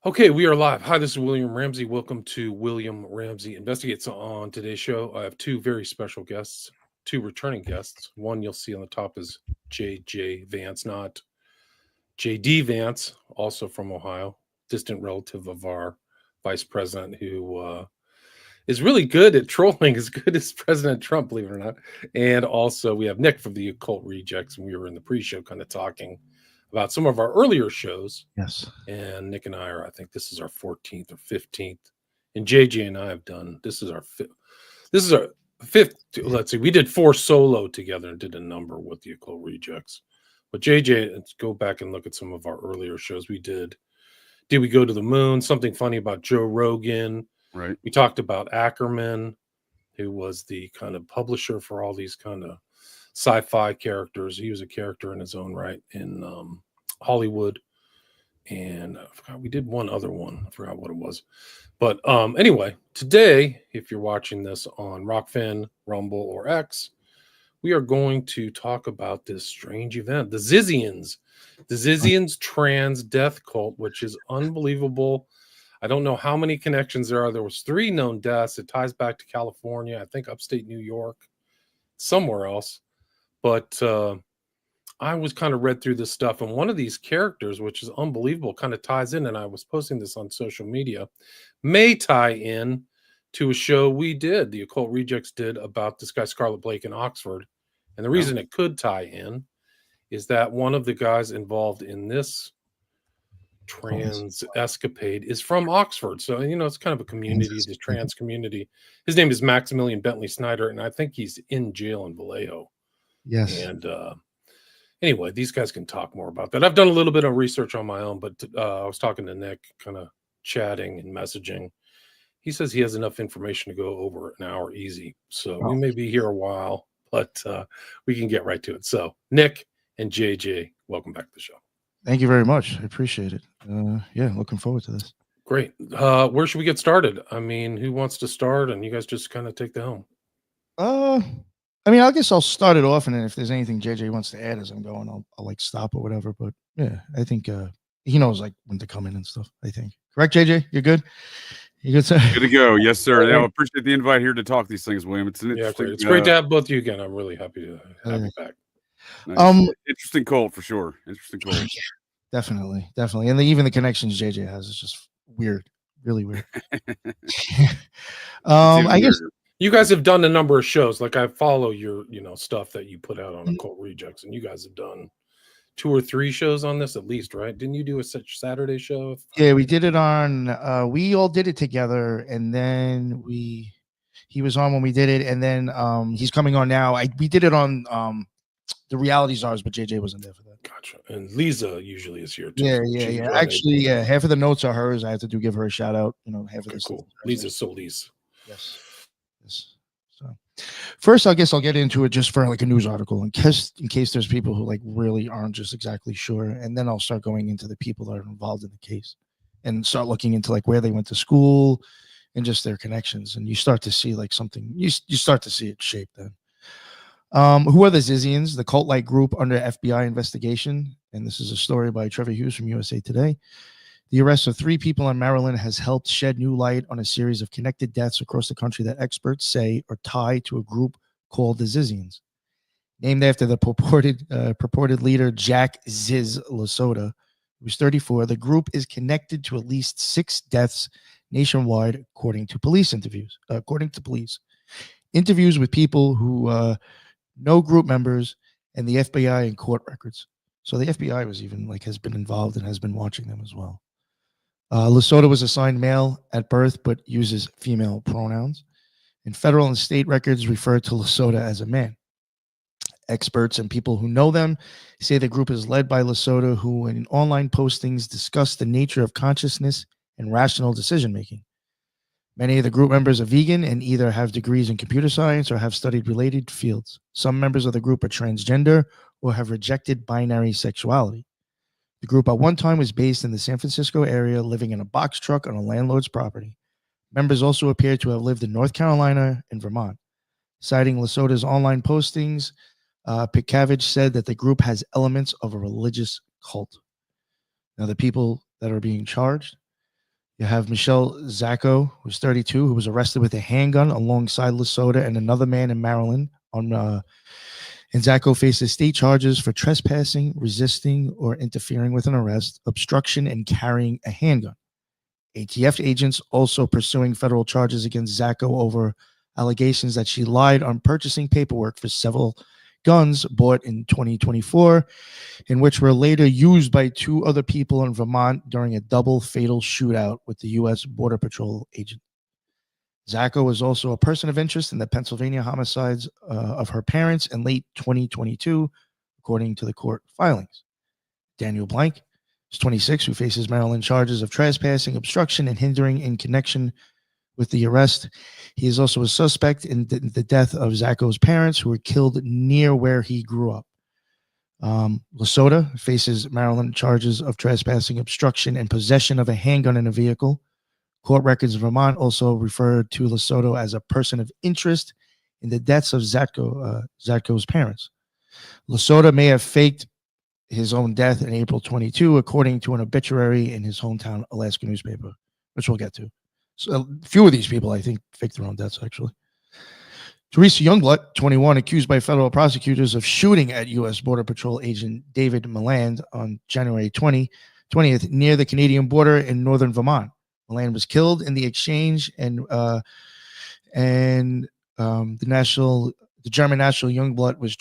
Okay, we are live. Hi, this is William Ramsey. Welcome to William Ramsey Investigates. On today's show, I have two very special guests, two returning guests. One you'll see on the top is J.J. Vance, not J.D. Vance, also from Ohio, distant relative of our vice president who is really good at trolling, as good as President Trump, believe it or not. And also we have Nick from the Occult Rejects, and we were in the pre-show kind of talking about some of our earlier shows. Yes. And Nick and I are, I think this is our 14th or 15th. And JJ and I have done, this is our fifth. Let's see, we did 4 solo together and did a number with the Occult Rejects. But JJ, let's go back and look at some of our earlier shows we did. Did we go to the moon? Something funny about Joe Rogan. Right. We talked about Ackerman, who was the kind of publisher for all these kind of sci-fi characters. He was a character in his own right in Hollywood. And I forgot, we did one other one. I forgot what it was. But anyway, today, if you're watching this on Rockfin, Rumble, or X, we are going to talk about this strange event, the Zizians. The Zizians trans death cult, which is unbelievable. I don't know how many connections there are. There was 3 known deaths. It ties back to California, I think upstate New York, somewhere else. But I was kind of read through this stuff, and one of these characters, which is unbelievable, kind of ties in, and I was posting this on social media, may tie in to a show we did, the Occult Rejects did, about this guy Scarlet Blake in Oxford. And the reason it could tie in is that one of the guys involved in this trans escapade is from Oxford. So, you know, it's kind of a community, the trans community. His name is Maximilian Bentley Snyder, and I think he's in jail in Vallejo. Yes. And anyway, these guys can talk more about that. I've done a little bit of research on my own, but I was talking to Nick, kind of chatting and messaging. He says he has enough information to go over an hour easy. So we may be here a while, but we can get right to it. So Nick and JJ, welcome back to the show. Thank you very much. I appreciate it. Yeah, looking forward to this. Great. Where should we get started? I mean, who wants to start? And you guys just kind of take the helm. I mean, I guess I'll start it off, and then if there's anything JJ wants to add as I'm going, I'll like stop or whatever. But yeah, I think he knows like when to come in and stuff. I think. Correct, JJ? You're good? You good, sir? Good to go. Yes, sir. Yeah, I appreciate the invite here to talk these things, William. It's an interesting. Great. It's great to have both of you again. I'm really happy to have you back. Nice. Interesting cult for sure. Interesting cult. Definitely. And even the connections JJ has is just weird, really weird. I guess you guys have done a number of shows. Like I follow your, stuff that you put out on Occult Rejects, and you guys have done 2 or 3 shows on this at least, right? Didn't you do a Saturday show? Yeah, we did it on. We all did it together, and then he was on when we did it, and then he's coming on now. We did it on the Reality Czars, but JJ wasn't there for that. Gotcha. And Lisa usually is here too. Yeah. Actually, half of the notes are hers. I have to give her a shout out. Half of this. Cool. Lisa Solis. Yes. So first, I guess I'll get into it just for like a news article in case there's people who like really aren't just exactly sure, and then I'll start going into the people that are involved in the case and start looking into like where they went to school and just their connections, and you start to see like something. You start to see it shape then. Who are the Zizians? The cult-like group under FBI investigation. And this is a story by Trevor Hughes from USA Today. The arrest of 3 people in Maryland has helped shed new light on a series of connected deaths across the country that experts say are tied to a group called the Zizians. Named after the purported leader Jack Ziz Lasota, who's 34, the group is connected to at least 6 deaths nationwide, according to police interviews. Interviews with people who know group members and the FBI and court records. So the FBI was even has been involved and has been watching them as well. Lasota was assigned male at birth, but uses female pronouns. And federal and state records refer to Lasota as a man. Experts and people who know them say the group is led by Lasota, who in online postings discuss the nature of consciousness and rational decision-making. Many of the group members are vegan and either have degrees in computer science or have studied related fields. Some members of the group are transgender or have rejected binary sexuality. The group at one time was based in the San Francisco area, living in a box truck on a landlord's property. Members also appear to have lived in North Carolina and Vermont. Citing Lasota's online postings, Pitcavage said that the group has elements of a religious cult. Now, the people that are being charged, You have Michelle Zacco, who's 32, who was arrested with a handgun alongside Lesota and another man in Maryland. And Zacco faces state charges for trespassing, resisting, or interfering with an arrest, obstruction, and carrying a handgun. ATF agents also pursuing federal charges against Zacco over allegations that she lied on purchasing paperwork for several guns bought in 2024, in which were later used by two other people in Vermont during a double fatal shootout with the U.S. Border Patrol agent. Zacco was also a person of interest in the Pennsylvania homicides of her parents in late 2022, according to the court filings. Daniel Blank is 26, who faces Maryland charges of trespassing, obstruction, and hindering in connection with the arrest. He is also a suspect in the death of Zacco's parents, who were killed near where he grew up. Lesota faces Maryland charges of trespassing, obstruction, and possession of a handgun in a vehicle. Court records in Vermont also referred to Lesota as a person of interest in the deaths of Zacco's parents. Lesota may have faked his own death in April 22, according to an obituary in his hometown Alaska newspaper, which we'll get to. So a few of these people, I think, faked their own deaths, actually. Teresa Youngblood, 21, accused by federal prosecutors of shooting at U.S. Border Patrol agent David Milland on January 20th near the Canadian border in northern Vermont. Milland was killed in the exchange, and the German national Youngblood was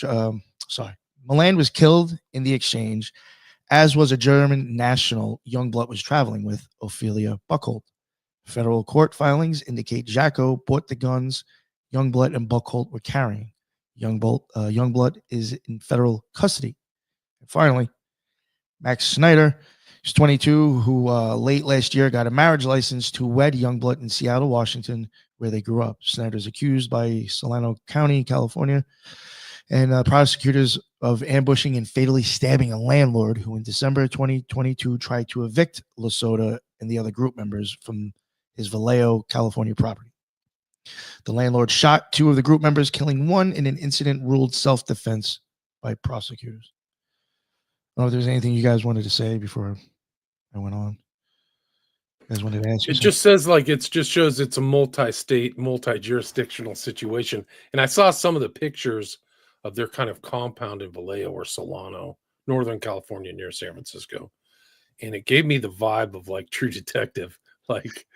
Milland was killed in the exchange, as was a German national Youngblood was traveling with, Ophelia Buchholz. Federal court filings indicate Zacco bought the guns Youngblood and Buchholz were carrying. Youngblood is in federal custody. And finally, Max Snyder, he's 22, who late last year got a marriage license to wed Youngblood in Seattle, Washington, where they grew up. Snyder is accused by Solano County, California, and prosecutors of ambushing and fatally stabbing a landlord who in December 2022 tried to evict Lesota and the other group members from his Vallejo, California property. The landlord shot two of the group members, killing one in an incident ruled self-defense by prosecutors. I don't know if there's anything you guys wanted to say before I went on. You guys wanted to ask? It just says it just shows it's a multi-state, multi-jurisdictional situation. And I saw some of the pictures of their kind of compound in Vallejo or Solano, Northern California, near San Francisco. And it gave me the vibe of like True Detective.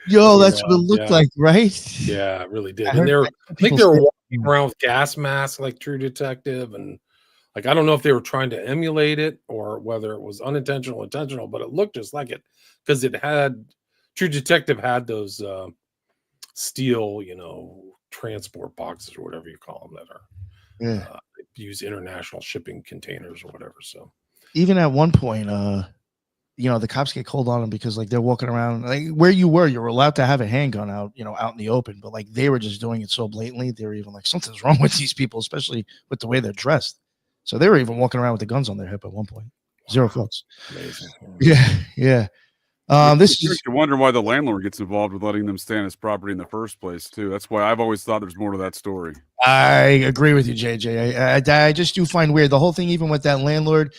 Yo, that's what it looked like, right? Yeah, it really did. I And heard, I think they were walking around with gas masks like True Detective. And I don't know if they were trying to emulate it or whether it was unintentional or intentional, but it looked just like it because it had True Detective had those steel, transport boxes or whatever you call them that are use international shipping containers or whatever. So even at one point, the cops get called on them because they're walking around where you were allowed to have a handgun out, out in the open, but they were just doing it so blatantly. They were even something's wrong with these people, especially with the way they're dressed. So they were even walking around with the guns on their hip at one point. Zero fucks. Amazing. Yeah. This is you wonder why the landlord gets involved with letting them stay on his property in the first place too. That's why I've always thought there's more to that story. I agree with you, JJ. I just do find weird the whole thing, even with that landlord.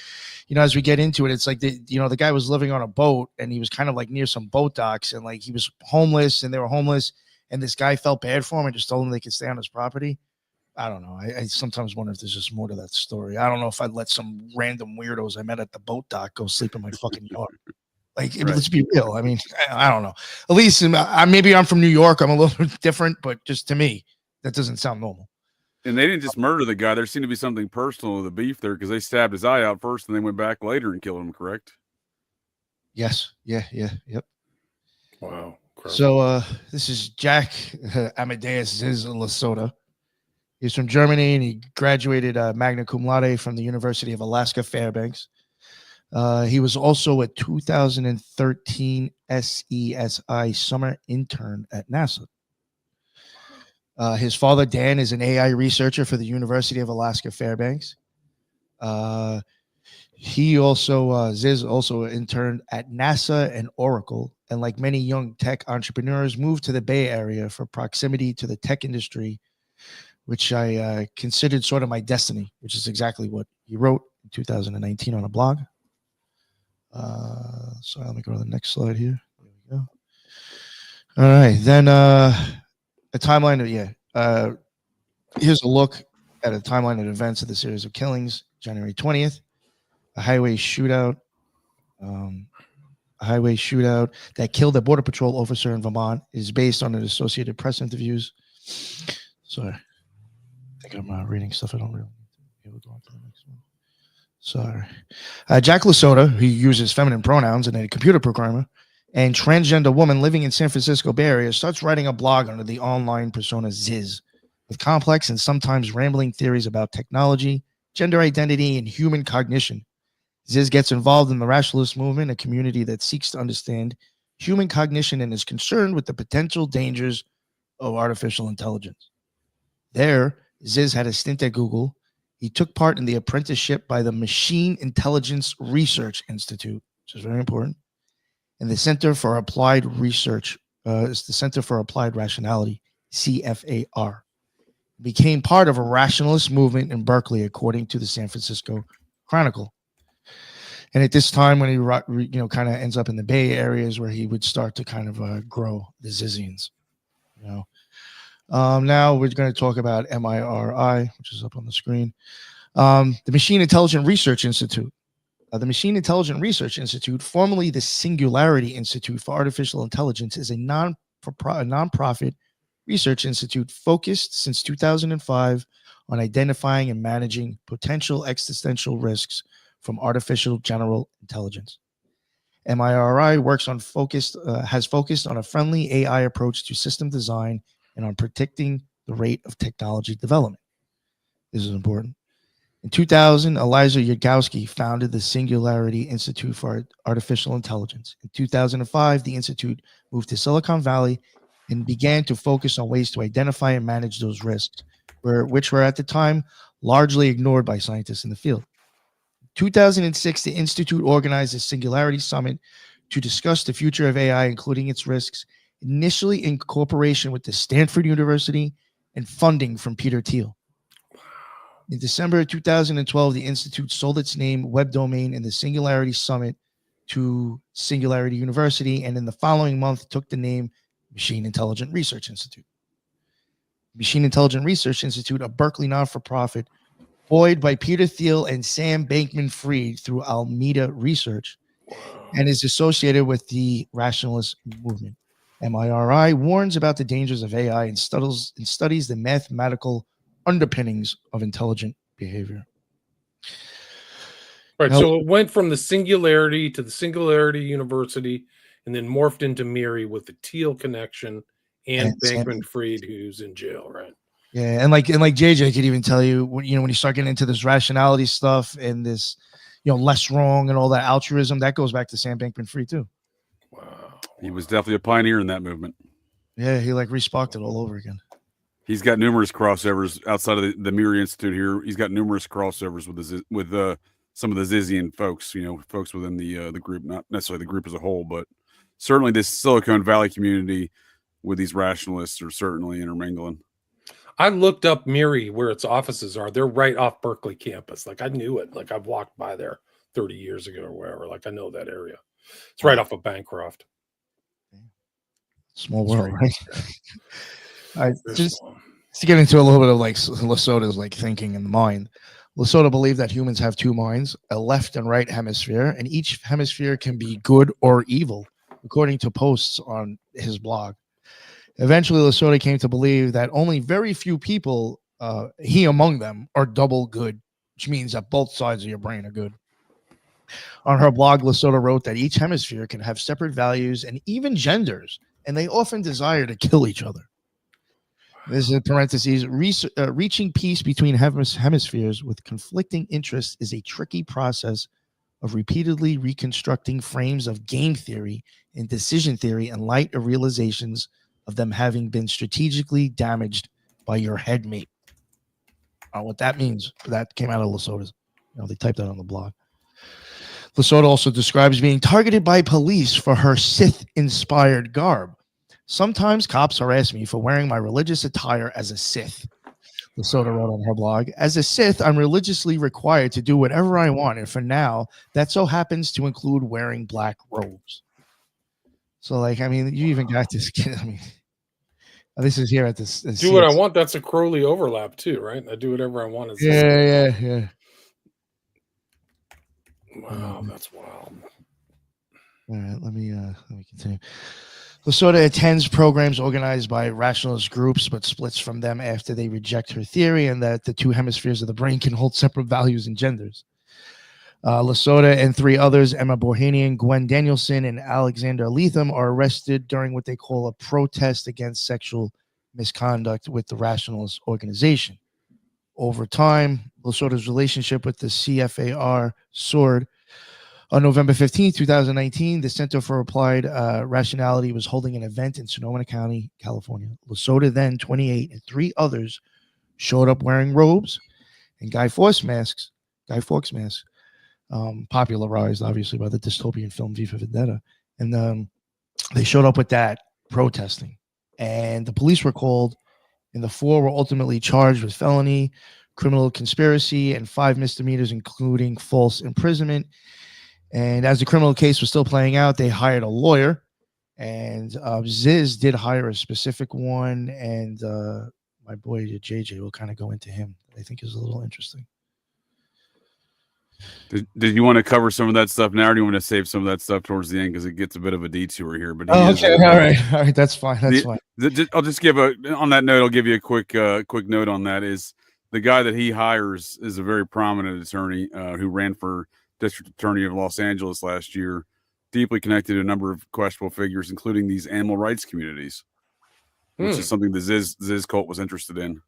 As we get into it, it's the guy was living on a boat and he was kind of near some boat docks and he was homeless and they were homeless and this guy felt bad for him and just told him they could stay on his property. I don't know. I sometimes wonder if there's just more to that story. I don't know if I'd let some random weirdos I met at the boat dock go sleep in my fucking yard. Let's be real. I mean, I don't know. At least maybe I'm from New York. I'm a little bit different, but just to me, that doesn't sound normal. And they didn't just murder the guy. There seemed to be something personal with the beef there because they stabbed his eye out first and they went back later and killed him, correct? Yes. Yeah. Yep. Wow. Incredible. So this is Jack Amadeus Ziz Lesota. He's from Germany and he graduated magna cum laude from the University of Alaska Fairbanks. He was also a 2013 SESI summer intern at NASA. His father, Dan, is an AI researcher for the University of Alaska Fairbanks. He also, Ziz also interned at NASA and Oracle, and like many young tech entrepreneurs, moved to the Bay Area for proximity to the tech industry, which I considered sort of my destiny, which is exactly what he wrote in 2019 on a blog. So let me go to the next slide here. There we go. All right, then a timeline of here's a look at a timeline of events of the series of killings. January 20th, a highway shootout. A highway shootout that killed a border patrol officer in Vermont is based on an Associated Press interviews. Sorry, I think I'm reading stuff I don't really need to. We'll go on to the next one. Sorry. Jack Lasota, who uses feminine pronouns and a computer programmer, and transgender woman living in San Francisco Bay Area, starts writing a blog under the online persona Ziz, with complex and sometimes rambling theories about technology, gender identity, and human cognition. Ziz gets involved in the rationalist movement, a community that seeks to understand human cognition and is concerned with the potential dangers of artificial intelligence. There, Ziz had a stint at Google. He took part in the apprenticeship by the Machine Intelligence Research Institute, which is very important, and the Center for Applied Research is the Center for Applied Rationality, CFAR. Became part of a rationalist movement in Berkeley, according to the San Francisco Chronicle. And at this time, when he kind of ends up in the Bay Areas, where he would start to kind of grow the Zizians. Now we're going to talk about MIRI, which is up on the screen. The Machine Intelligence Research Institute. The Machine Intelligence Research Institute, formerly the Singularity Institute for Artificial Intelligence, is a nonprofit research institute focused since 2005 on identifying and managing potential existential risks from artificial general intelligence. MIRI has focused on a friendly AI approach to system design and on predicting the rate of technology development. This is important. In 2000, Eliza Yudkowsky founded the Singularity Institute for Artificial Intelligence. In 2005, the institute moved to Silicon Valley and began to focus on ways to identify and manage those risks, which were at the time largely ignored by scientists in the field. 2006, the Institute organized a Singularity Summit to discuss the future of AI, including its risks, initially in cooperation with the Stanford University and funding from Peter Thiel. In December 2012, the Institute sold its name, web domain, and the Singularity Summit to Singularity University, and in the following month took the name Machine Intelligence Research Institute. Machine Intelligence Research Institute, a Berkeley not-for-profit, buoyed by Peter Thiel and Sam Bankman-Fried through Alameda Research, and is associated with the rationalist movement. MIRI warns about the dangers of AI and studies the mathematical underpinnings of intelligent behavior. Right. Now, so it went from the Singularity to the Singularity University, and then morphed into MIRI with the Thiel connection and Bankman-Fried, who's in jail, right? Yeah, and like JJ could even tell you, when you start getting into this rationality stuff and this, less wrong and all that altruism, that goes back to Sam Bankman-Fried too. Wow, he was definitely a pioneer in that movement. Yeah, he re-sparked it all over again. He's got numerous crossovers outside of the MIRI Institute here. He's got numerous crossovers with some of the Zizian folks, folks within the group, not necessarily the group as a whole, but certainly this Silicon Valley community with these rationalists are certainly intermingling. I looked up MIRI, where its offices are. They're right off Berkeley campus. I knew it. I've walked by there 30 years ago or whatever. I know that area. It's right off of Bancroft. Small world, right? Just to get into a little bit of Lasota's thinking in the mind. Lasota believed that humans have two minds, a left and right hemisphere, and each hemisphere can be good or evil, according to posts on his blog. Eventually, Lasota came to believe that only very few people, he among them, are double good, which means that both sides of your brain are good. On her blog, Lasota wrote that each hemisphere can have separate values and even genders, and they often desire to kill each other. This is in parentheses. Reaching peace between hemispheres with conflicting interests is a tricky process of repeatedly reconstructing frames of game theory and decision theory in light of realizations of them having been strategically damaged by your headmate. What that means, that came out of Lasota's. They typed that on the blog. Lasota also describes being targeted by police for her Sith-inspired garb. Sometimes cops harass me for wearing my religious attire as a Sith, Lasota wrote on her blog. As a Sith, I'm religiously required to do whatever I want, and for now, that so happens to include wearing black robes. So, like, I mean, you even got this kid. I mean, this is here at this. Do what I want. That's a Crowley overlap too, right? I do whatever I want. Yeah. Wow, that's wild. All right, let me continue. Lasorda attends programs organized by rationalist groups, but splits from them after they reject her theory and that the two hemispheres of the brain can hold separate values and genders. Lasorda and 3 others, Emma Bohanian, Gwen Danielson, and Alexander Leatham, are arrested during what they call a protest against sexual misconduct with the rationalist organization. Over time, Lasorda's relationship with the CFAR soared. On November 15, 2019, the Center for Applied Rationality was holding an event in Sonoma County, California. Lasorda, then 28, and 3 others showed up wearing robes and Guy Fawkes masks, popularized, obviously, by the dystopian film V for Vendetta. And they showed up with that protesting. And the police were called, and the 4 were ultimately charged with felony, criminal conspiracy, and 5 misdemeanors, including false imprisonment. And as the criminal case was still playing out, they hired a lawyer, and Ziz did hire a specific one, and my boy JJ will kind of go into him. I think is a little interesting. Did you want to cover some of that stuff now, or do you want to save some of that stuff towards the end because it gets a bit of a detour here? But okay, all right, that's fine. Fine. I'll just give on that note. I'll give you a quick note on that. Is the guy that he hires is a very prominent attorney who ran for district attorney of Los Angeles last year, deeply connected to a number of questionable figures, including these animal rights communities, which is something the Ziz cult was interested in.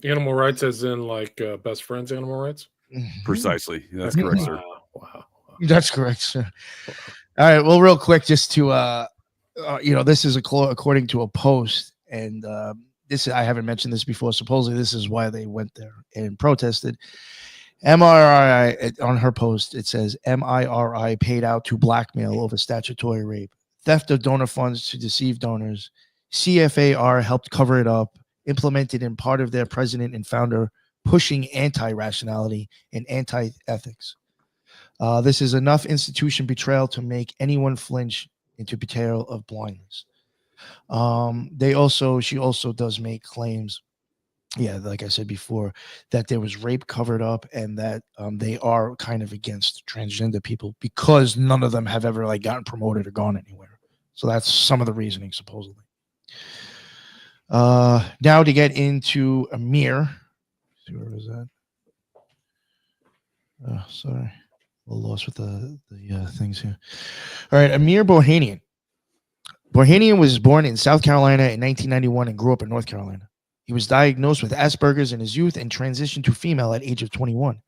Animal rights, as in like best friends animal rights. Precisely. That's correct, sir. Wow. That's correct, sir. All right. Well, real quick, just to, this is according to a post, and I haven't mentioned this before. Supposedly, this is why they went there and protested. MRI, on her post, it says MIRI paid out to blackmail over statutory rape, theft of donor funds to deceive donors. CFAR helped cover it up, implemented in part of their president and founder pushing anti-rationality and anti-ethics. This is enough institution betrayal to make anyone flinch into betrayal of blindness. She also does make claims, like I said before, that there was rape covered up and that they are kind of against transgender people because none of them have ever gotten promoted or gone anywhere. So that's some of the reasoning, supposedly. Now to get into Amir. Where was that? Oh, sorry. A little lost with the things here. All right, Amir Bohanian. Bohanian was born in South Carolina in 1991 and grew up in North Carolina. He was diagnosed with Asperger's in his youth and transitioned to female at age of 21.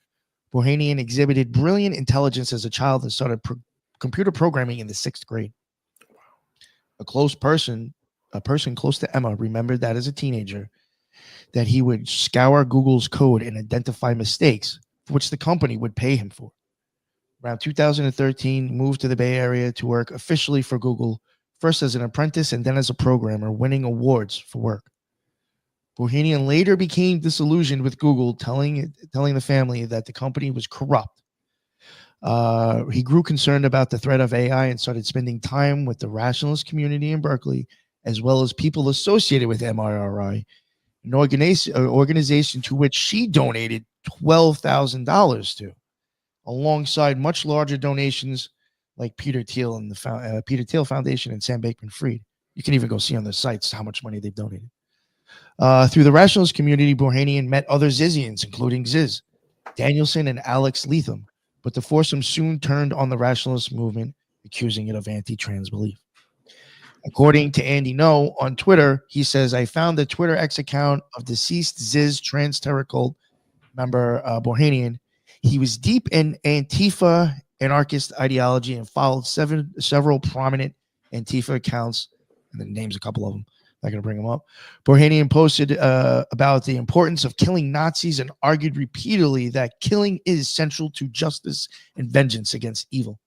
Bohanian exhibited brilliant intelligence as a child and started computer programming in the 6th grade. A person close to Emma remembered that as a teenager, that he would scour Google's code and identify mistakes, for which the company would pay him for. Around 2013, moved to the Bay Area to work officially for Google, first as an apprentice and then as a programmer, winning awards for work. Bohanian later became disillusioned with Google, telling the family that the company was corrupt. He grew concerned about the threat of AI and started spending time with the rationalist community in Berkeley, as well as people associated with MIRI, an organization to which she donated $12,000 to, alongside much larger donations like Peter Thiel and the Peter Thiel Foundation and Sam Bankman-Fried. You can even go see on their sites how much money they've donated. Through the rationalist community, Bohanian met other Zizians, including Ziz, Danielson, and Alex Leatham, but the foursome soon turned on the rationalist movement, accusing it of anti-trans belief. According to Andy No on Twitter, he says, I found the Twitter X account of deceased Ziz trans terror cult member Bohanian. He was deep in Antifa anarchist ideology and followed several prominent Antifa accounts, and then names a couple of them. Not going to bring them up. Bohanian posted about the importance of killing Nazis and argued repeatedly that killing is central to justice and vengeance against evil.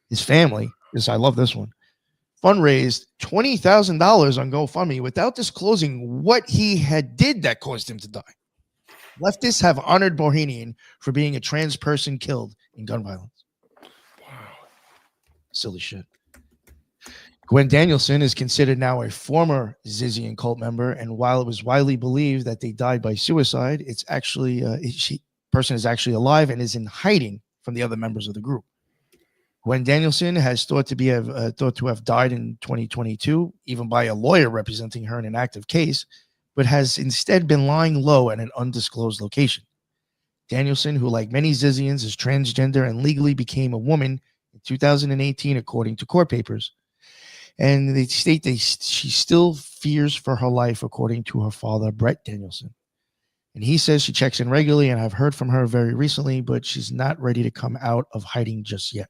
His family, I love this one, fundraised $20,000 on GoFundMe without disclosing what he did that caused him to die. Leftists have honored Bohanian for being a trans person killed in gun violence. Wow. Silly shit. Gwen Danielson is considered now a former Zizian cult member, and while it was widely believed that they died by suicide, it's actually person is actually alive and is in hiding from the other members of the group. Gwen Danielson has thought to have died in 2022, even by a lawyer representing her in an active case, but has instead been lying low at an undisclosed location. Danielson, who like many Zizians is transgender and legally became a woman in 2018, according to court papers. And they state she still fears for her life, according to her father, Brett Danielson. And he says she checks in regularly, and I've heard from her very recently, but she's not ready to come out of hiding just yet.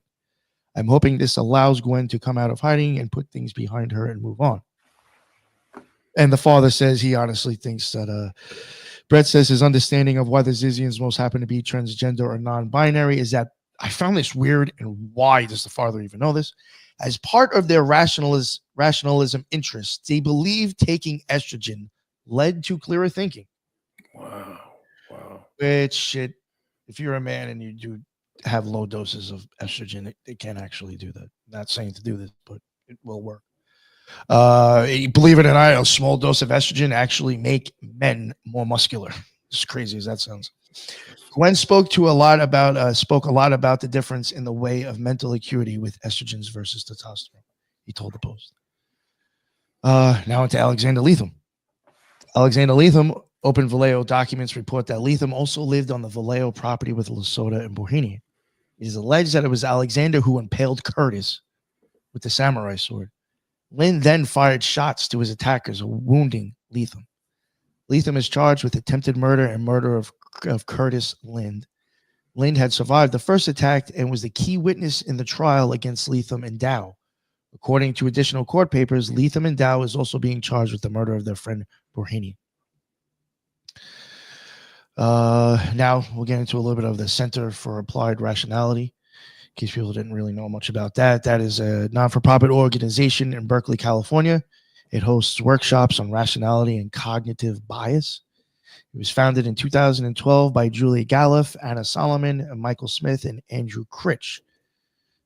I'm hoping this allows Gwen to come out of hiding and put things behind her and move on. And the father says he honestly thinks that Brett says his understanding of why the Zizians most happen to be transgender or non-binary is that I found this weird, and why does the father even know this? As part of their rationalism interests, they believe taking estrogen led to clearer thinking. Wow. Which, if you're a man and you do have low doses of estrogen, it can actually do that. Not saying to do this, but it will work. Believe it or not, a small dose of estrogen actually make men more muscular. As crazy as that sounds. Gwen spoke a lot about the difference in the way of mental acuity with estrogens versus testosterone. He told the Post. Now into Alexander Leatham. Alexander Leatham, Open Vallejo documents report that Leatham also lived on the Vallejo property with Lesota and Bohemian. It is alleged that it was Alexander who impaled Curtis with the samurai sword. Lind then fired shots to his attackers, wounding Leatham. Leatham is charged with attempted murder and murder of Curtis Lind. Lind had survived the first attack and was the key witness in the trial against Leatham and Dow. According to additional court papers, Leatham and Dow is also being charged with the murder of their friend Borhini. Now we'll get into a little bit of the Center for Applied Rationality. In case people didn't really know much about that, that is a non-for-profit organization in Berkeley, California. It hosts workshops on rationality and cognitive bias. It was founded in 2012 by Julia Galliff, Anna Solomon, Michael Smith, and Andrew Critch.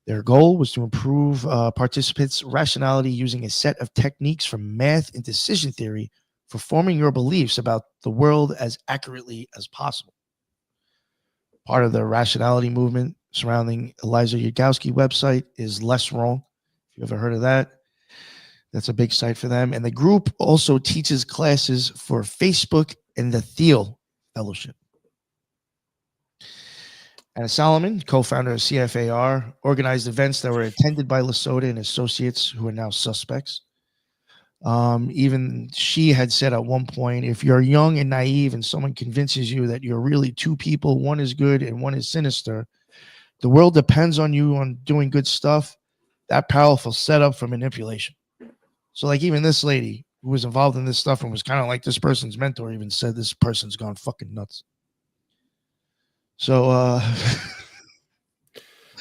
Their goal was to improve participants' rationality using a set of techniques from math and decision theory for forming your beliefs about the world as accurately as possible. Part of the rationality movement surrounding Eliza Yudkowsky website is Less Wrong. If you ever heard of that, that's a big site for them. And the group also teaches classes for Facebook and the Thiel Fellowship. Anna Solomon, co-founder of CFAR, organized events that were attended by Lesota and associates who are now suspects. Even she had said at one point, if you're young and naive and someone convinces you that you're really two people, one is good and one is sinister, the world depends on you on doing good stuff. That powerful setup for manipulation. So like even this lady who was involved in this stuff and was kind of like this person's mentor even said this person's gone fucking nuts. So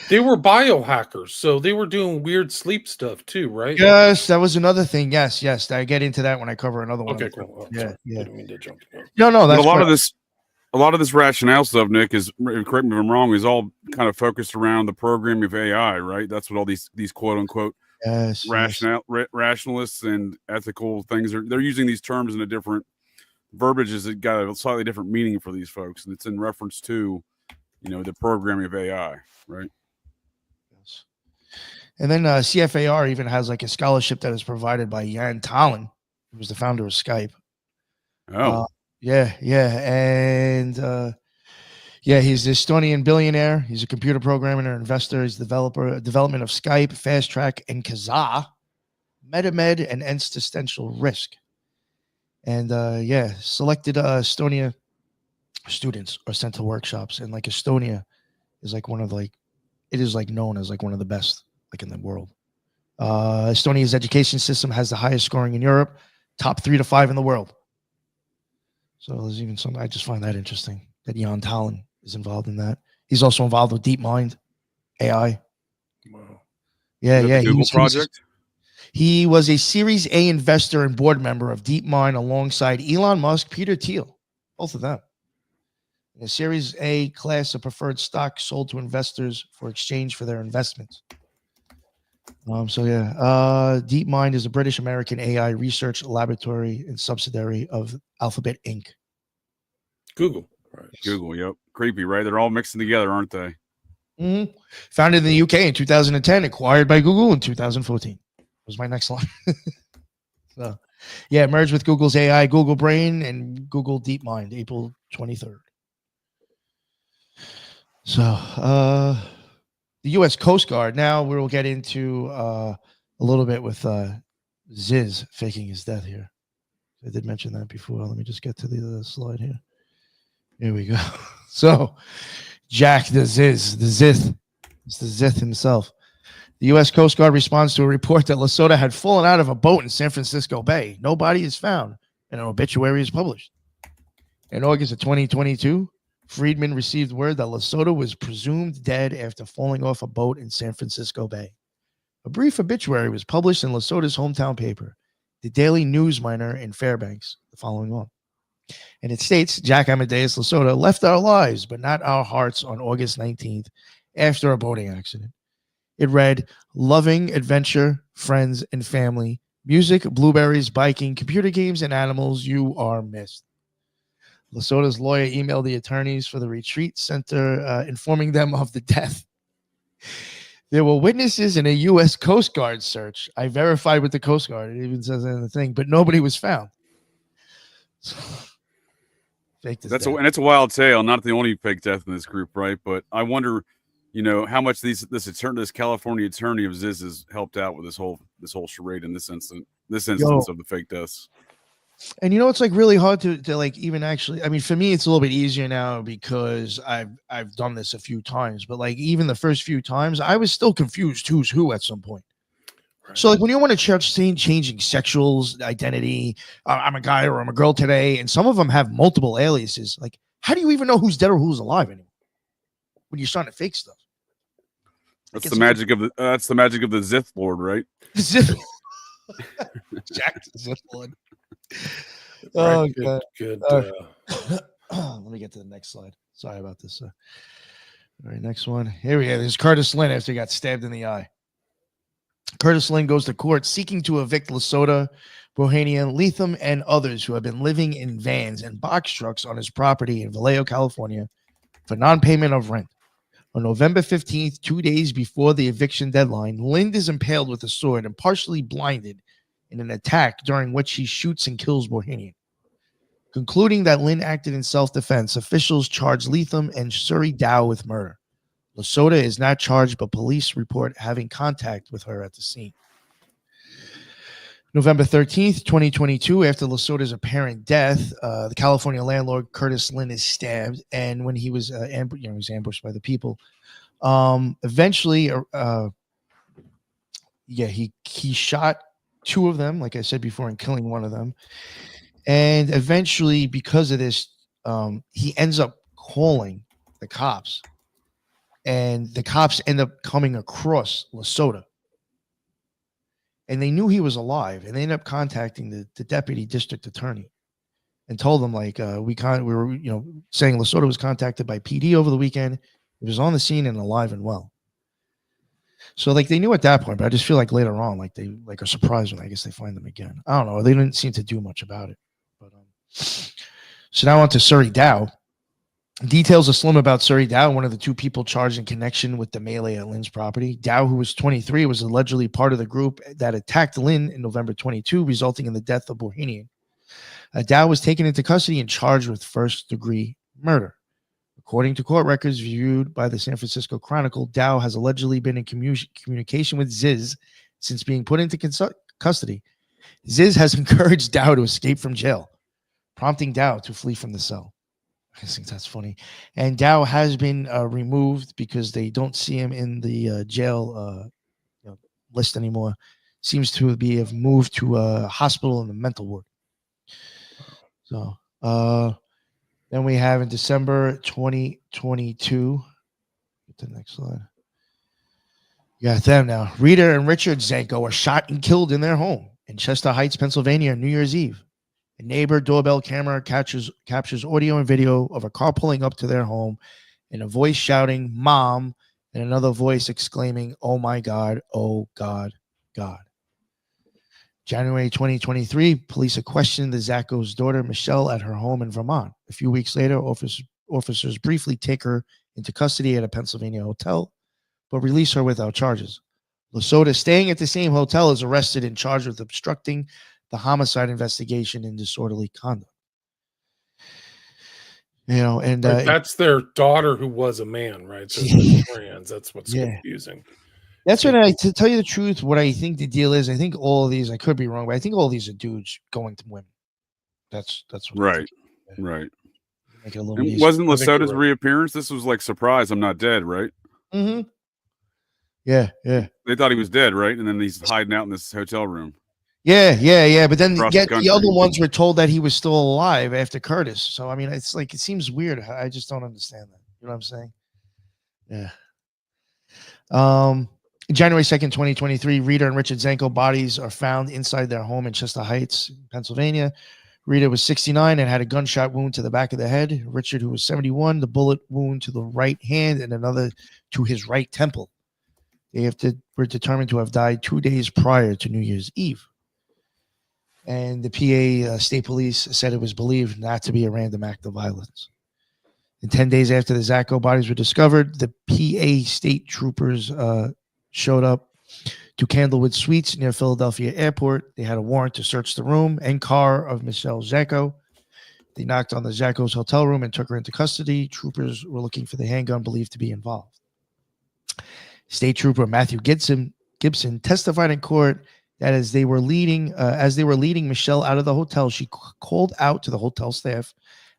they were biohackers, so they were doing weird sleep stuff too, right? Yes, that was another thing. Yes. I get into that when I cover another one. Okay, cool. Yeah. I didn't mean to jump in. No, that's a lot of this rationale stuff, Nick, is, correct me if I'm wrong, is all kind of focused around the programming of AI, right? That's what all these quote unquote rationalists and ethical things are. They're using these terms in a different verbiage. That got a slightly different meaning for these folks, and it's in reference to, the programming of AI, right? Yes. And then CFAR even has like a scholarship that is provided by Jan Tallinn, who was the founder of Skype. Oh. Yeah. And he's the Estonian billionaire. He's a computer programmer and investor. He's development of Skype, Fast Track, and Kazaa, MetaMed, and existential risk. And selected Estonia students are sent to workshops. And like Estonia is like it is like known as like one of the best like in the world. Estonia's education system has the highest scoring in Europe, top 3 to 5 in the world. So there's even something I just find that interesting that Jan Tallinn is involved in that. He's also involved with DeepMind AI. Wow. Yeah. Google project. He was a Series A investor and board member of DeepMind alongside Elon Musk, Peter Thiel, both of them. In a Series A class of preferred stock sold to investors for exchange for their investments. So yeah, DeepMind is a British American AI research laboratory and subsidiary of Alphabet Inc. Google. Right. Google, yep. Creepy, right? They're all mixing together, aren't they? Mm-hmm. Founded in the UK in 2010, acquired by Google in 2014. Was my next line. So, yeah, merged with Google's AI, Google Brain, and Google DeepMind, April 23rd. So, the U.S. Coast Guard. Now we'll get into a little bit with Ziz faking his death here. I did mention that before. Let me just get to the slide here. Here we go. So, Jack the Ziz, the Zith. It's the Zith himself. The U.S. Coast Guard responds to a report that Lesotho had fallen out of a boat in San Francisco Bay. No body is found, and an obituary is published. In August of 2022, Friedman received word that Lesotho was presumed dead after falling off a boat in San Francisco Bay. A brief obituary was published in Lesotho's hometown paper, the Daily News Miner in Fairbanks, the following month. And it states, Jack Amadeus Lesotho left our lives, but not our hearts on August 19th after a boating accident. It read, loving, adventure, friends, and family, music, blueberries, biking, computer games, and animals, you are missed. Lesotho's lawyer emailed the attorneys for the retreat center, informing them of the death. There were witnesses in a U.S. Coast Guard search. I verified with the Coast Guard. It even says in the thing, but nobody was found. And it's a wild tale. Not the only fake death in this group, right? But I wonder, how much this California attorney of Ziz has helped out with this whole charade in this instance of the fake deaths. And it's like really hard to like even actually. I mean, for me, it's a little bit easier now because I've done this a few times. But like even the first few times, I was still confused who's who at some point. Right. So like when you want to changing sexual identity, I'm a guy or I'm a girl today, and some of them have multiple aliases. Like, how do you even know who's dead or who's alive anymore when you're starting to fake stuff? That's the magic of the Zith Lord, right? Zith. Jack the Zith Lord. Oh, right, good. Let me get to the next slide. Sorry about this. All right, next one. Here we go. There's Curtis Lynn after he got stabbed in the eye. Curtis Lynn goes to court seeking to evict Lesotho, Bohanian, Lethem, and others who have been living in vans and box trucks on his property in Vallejo, California, for non-payment of rent. On November 15th, 2 days before the eviction deadline, Lynn is impaled with a sword and partially blinded in an attack during which he shoots and kills Bohanian. Concluding that Lynn acted in self-defense, officials charge Lethem and Suri Dow with murder. Lesotho is not charged, but police report having contact with her at the scene. November 13th, 2022, after Lesotho's apparent death, the California landlord Curtis Lynn is stabbed, and when he was he was ambushed by the people. Eventually, he shot two of them, like I said before, and killing one of them. And eventually, because of this, he ends up calling the cops, and the cops end up coming across Lesotho. And they knew he was alive, and they ended up contacting the deputy district attorney and told them, like, we were saying Lesotho was contacted by PD over the weekend. He was on the scene and alive and well. So like they knew at that point, but I just feel like later on, like they are surprised when I guess they find them again. I don't know. They didn't seem to do much about it. But so now on to Suri Dow. Details are slim about Suri Dow, one of the two people charged in connection with the melee at Lynn's property. Dow, who was 23, was allegedly part of the group that attacked Lynn in November 22, resulting in the death of Bohanian. Dow was taken into custody and charged with first-degree murder. According to court records viewed by the San Francisco Chronicle, Dow has allegedly been in communication with Ziz since being put into custody. Ziz has encouraged Dow to escape from jail, prompting Dow to flee from the cell. I think that's funny. And Dow has been removed because they don't see him in the jail list anymore. Seems to have moved to a hospital in the mental ward. So then we have in December 2022. Get to the next slide. You got them now. Rita and Richard Zanko are shot and killed in their home in Chester Heights, Pennsylvania on New Year's Eve. A neighbor doorbell camera captures audio and video of a car pulling up to their home and a voice shouting, "Mom," and another voice exclaiming, "Oh my God, oh God, God." January 2023, police are questioning the Zacco's daughter, Michelle, at her home in Vermont. A few weeks later, officers briefly take her into custody at a Pennsylvania hotel, but release her without charges. Lasota, staying at the same hotel, is arrested and charged with obstructing the homicide investigation and disorderly conduct. And that's their daughter who was a man, right? So they're trans. That's what's confusing. That's what to tell you the truth, what I think the deal is. I think all of these, I could be wrong, but I think all of these are dudes going to women. That's what right. Right. Make it a little easier. Wasn't Lasota's reappearance? This was like, surprise, I'm not dead, right? Mm-hmm. Yeah. They thought he was dead, right? And then he's hiding out in this hotel room. Yeah. But then the other ones were told that he was still alive after Curtis. So I mean, it's like, it seems weird. I just don't understand that. You know what I'm saying? Yeah. January 2nd, 2023, Rita and Richard Zanko bodies are found inside their home in Chester Heights, Pennsylvania. Rita was 69 and had a gunshot wound to the back of the head. Richard, who was 71, the bullet wound to the right hand and another to his right temple. They were determined to have died 2 days prior to New Year's Eve. And the PA State Police said it was believed not to be a random act of violence. And 10 days after the Zacco bodies were discovered, the PA State Troopers showed up to Candlewood Suites near Philadelphia Airport. They had a warrant to search the room and car of Michelle Zacco. They knocked on the Zacco's hotel room and took her into custody. Troopers were looking for the handgun believed to be involved. State Trooper Matthew Gibson testified in court that as they were leading Michelle out of the hotel, she called out to the hotel staff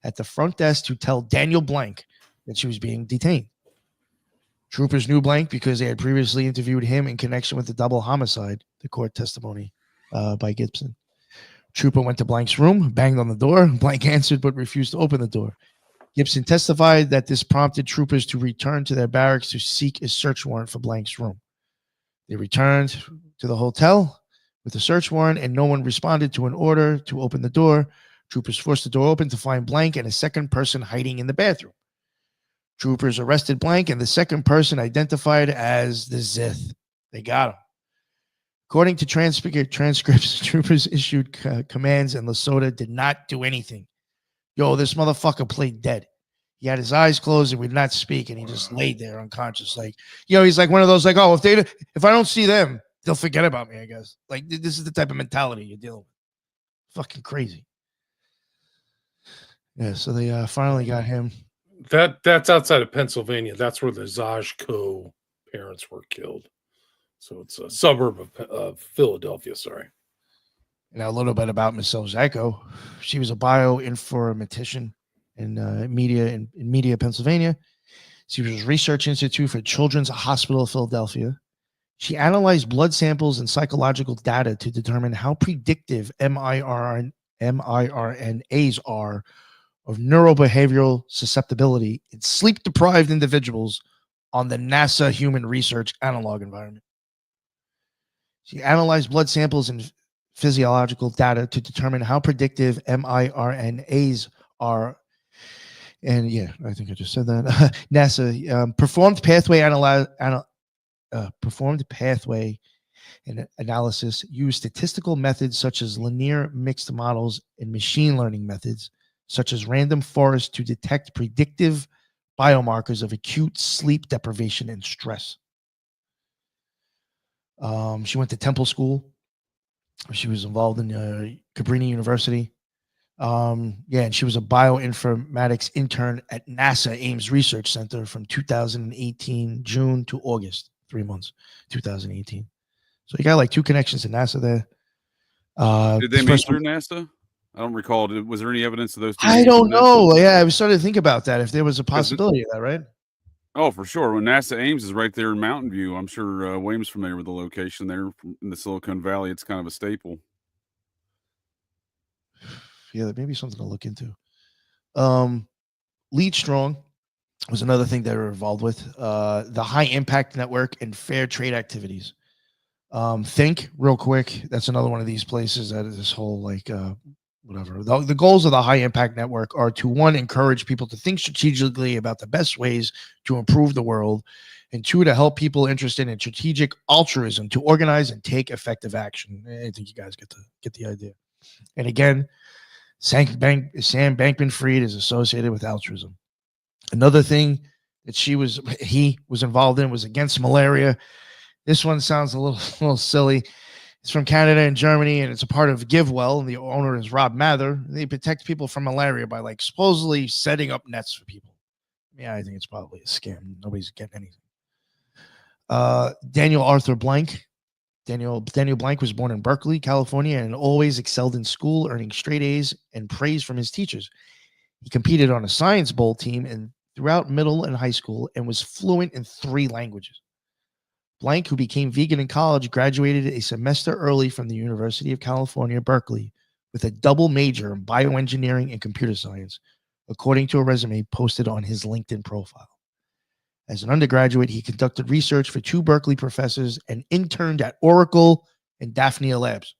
at the front desk to tell Daniel Blank that she was being detained. Troopers knew Blank because they had previously interviewed him in connection with the double homicide, the court testimony by Gibson. Trooper went to Blank's room, banged on the door. Blank answered but refused to open the door. Gibson testified that this prompted troopers to return to their barracks to seek a search warrant for Blank's room. They returned to the hotel with a search warrant, and no one responded to an order to open the door. Troopers forced the door open to find Blank and a second person hiding in the bathroom. Troopers arrested Blank and the second person identified as the Zith. They got him. According to transcripts, troopers issued commands and Lasota did not do anything. Yo, this motherfucker played dead. He had his eyes closed and would not speak, and he just laid there unconscious. Like, he's like one of those, like, oh, if I don't see them, they'll forget about me, I guess. Like, this is the type of mentality you're dealing with. Fucking crazy. Yeah, so they finally got him. That's outside of Pennsylvania. That's where the Zajko parents were killed. So it's a suburb of Philadelphia. Sorry. Now a little bit about Michelle Zacco. She was a bioinformatician in Media, Pennsylvania. She was Research Institute for Children's Hospital of Philadelphia. She analyzed blood samples and psychological data to determine how predictive miRNAs are of neurobehavioral susceptibility in sleep-deprived individuals on the NASA Human Research Analog Environment. She analyzed blood samples and physiological data to determine how predictive miRNAs are. And yeah, I think I just said that. NASA performed pathway analysis, used statistical methods such as linear mixed models and machine learning methods such as random forest to detect predictive biomarkers of acute sleep deprivation and stress. She went to Temple School. She was involved in Cabrini University. And she was a bioinformatics intern at NASA Ames Research Center from 2018, June to August, 3 months, 2018. So you got like two connections to NASA there. Did they meet through NASA? I don't recall. Was there any evidence of those two? I don't know. Yeah, I was starting to think about that, if there was a possibility of that, right? Oh, for sure. When NASA Ames is right there in Mountain View, I'm sure William's familiar with the location there in the Silicon Valley. It's kind of a staple. Yeah, that may be something to look into. Lead Strong was another thing they were involved with. The High Impact Network and Fair Trade Activities. Think real quick. That's another one of these places that is this whole whatever. The goals of the High Impact Network are to, one, encourage people to think strategically about the best ways to improve the world, and 2, to help people interested in strategic altruism to organize and take effective action. I think you guys get the idea. And again, Sam Bankman-Fried is associated with altruism. Another thing that he was involved in was against malaria. This one sounds a little silly. It's from Canada and Germany, and it's a part of GiveWell, and the owner is Rob Mather. They protect people from malaria by like supposedly setting up nets for people. Yeah, I think it's probably a scam. Nobody's getting anything. Daniel Arthur Blank. Daniel Blank was born in Berkeley, California, and always excelled in school, earning straight A's and praise from his teachers. He competed on a Science Bowl team and throughout middle and high school and was fluent in 3 languages. Blank, who became vegan in college, graduated a semester early from the University of California, Berkeley, with a double major in bioengineering and computer science, according to a resume posted on his LinkedIn profile. As an undergraduate, he conducted research for 2 Berkeley professors and interned at Oracle and Daphnia Labs.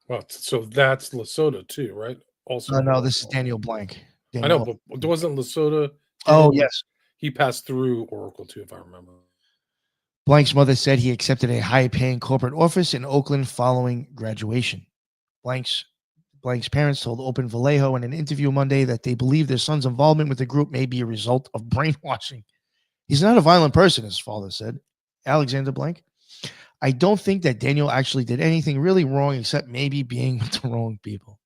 Well, so that's Lesotho too, right? Also, No, this is Daniel Blank. I know, but wasn't Lesotho? Oh, yes. He passed through Oracle too, if I remember. Blank's mother said he accepted a high-paying corporate office in Oakland following graduation. Blank's parents told Open Vallejo in an interview Monday that they believe their son's involvement with the group may be a result of brainwashing. He's not a violent person, his father said. Alexander Blank. I don't think that Daniel actually did anything really wrong except maybe being with the wrong people.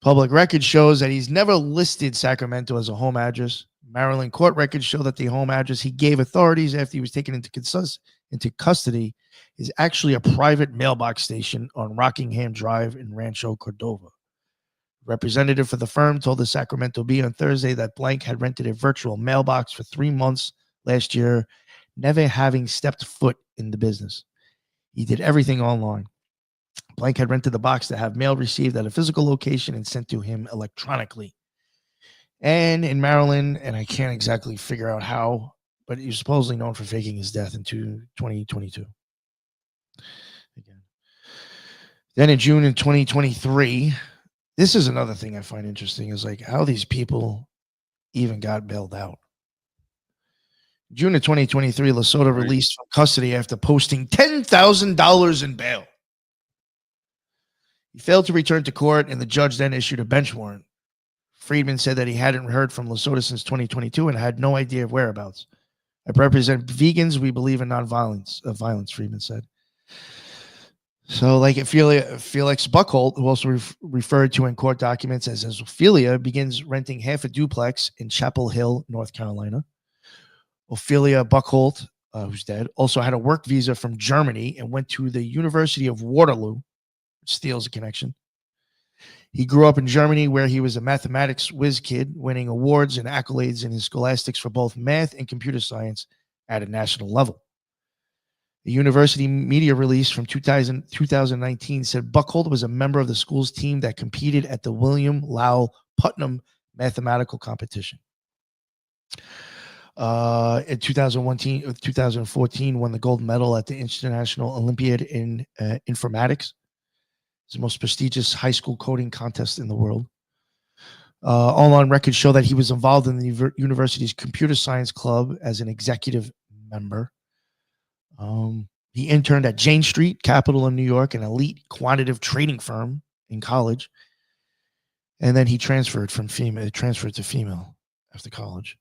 Public record shows that he's never listed Sacramento as a home address. Maryland court records show that the home address he gave authorities after he was taken into custody is actually a private mailbox station on Rockingham Drive in Rancho Cordova. A representative for the firm told the Sacramento Bee on Thursday that Blank had rented a virtual mailbox for 3 months last year, never having stepped foot in the business. He did everything online. Blank had rented the box to have mail received at a physical location and sent to him electronically. And in Maryland, and I can't exactly figure out how, but he was supposedly known for faking his death in 2022. Again. Then in June in 2023, this is another thing I find interesting, is like how these people even got bailed out. June of 2023, Lesotho released from custody after posting $10,000 in bail. He failed to return to court, and the judge then issued a bench warrant. Friedman said that he hadn't heard from Lesotho since 2022 and had no idea of whereabouts. I represent vegans. We believe in nonviolence. Violence, Friedman said. So, like Felix Buckholt, who also referred to in court documents as Ophelia, begins renting half a duplex in Chapel Hill, North Carolina. Ophelia Buckholt, who's dead, also had a work visa from Germany and went to the University of Waterloo, which steals a connection. He grew up in Germany, where he was a mathematics whiz kid, winning awards and accolades in his scholastics for both math and computer science at a national level. The university media release from 2019 said Buckholt was a member of the school's team that competed at the William Lowell Putnam mathematical competition. In 2014, won the gold medal at the International Olympiad in Informatics. It's the most prestigious high school coding contest in the world. Online records show that he was involved in the university's computer science club as an executive member. He interned at Jane Street Capital in New York, an elite quantitative trading firm, in college. And then he transferred to female after college.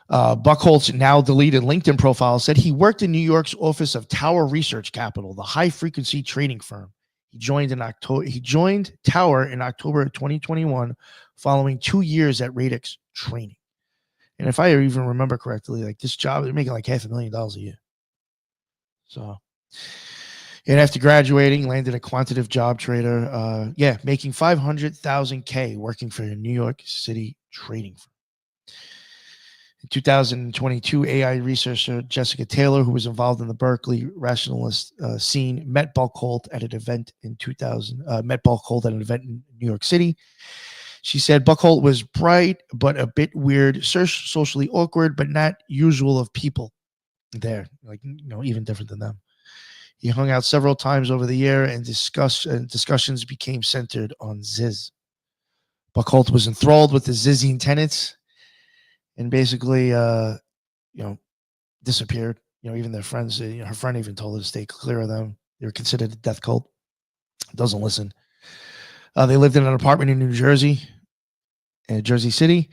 Buckholt's now deleted LinkedIn profile said he worked in New York's office of Tower Research Capital, the high-frequency trading firm. He joined Tower in October of 2021, following 2 years at Radix training. And if I even remember correctly, like this job, they're making like $500,000 a year. So, and after graduating, landed a quantitative job trader. Making $500,000 working for a New York City trading firm. In 2022, AI researcher Jessica Taylor, who was involved in the Berkeley rationalist scene, met Buckholt at an event in New York City. She said Buckholt was bright, but a bit weird, socially awkward, but not usual of people there, even different than them. He hung out several times over the year, and discussions became centered on Ziz. Buckholt was enthralled with the Zizian tenets. And basically, disappeared. Even their friends, her friend even told her to stay clear of them. They were considered a death cult. Doesn't listen. They lived in an apartment in New Jersey, in Jersey City.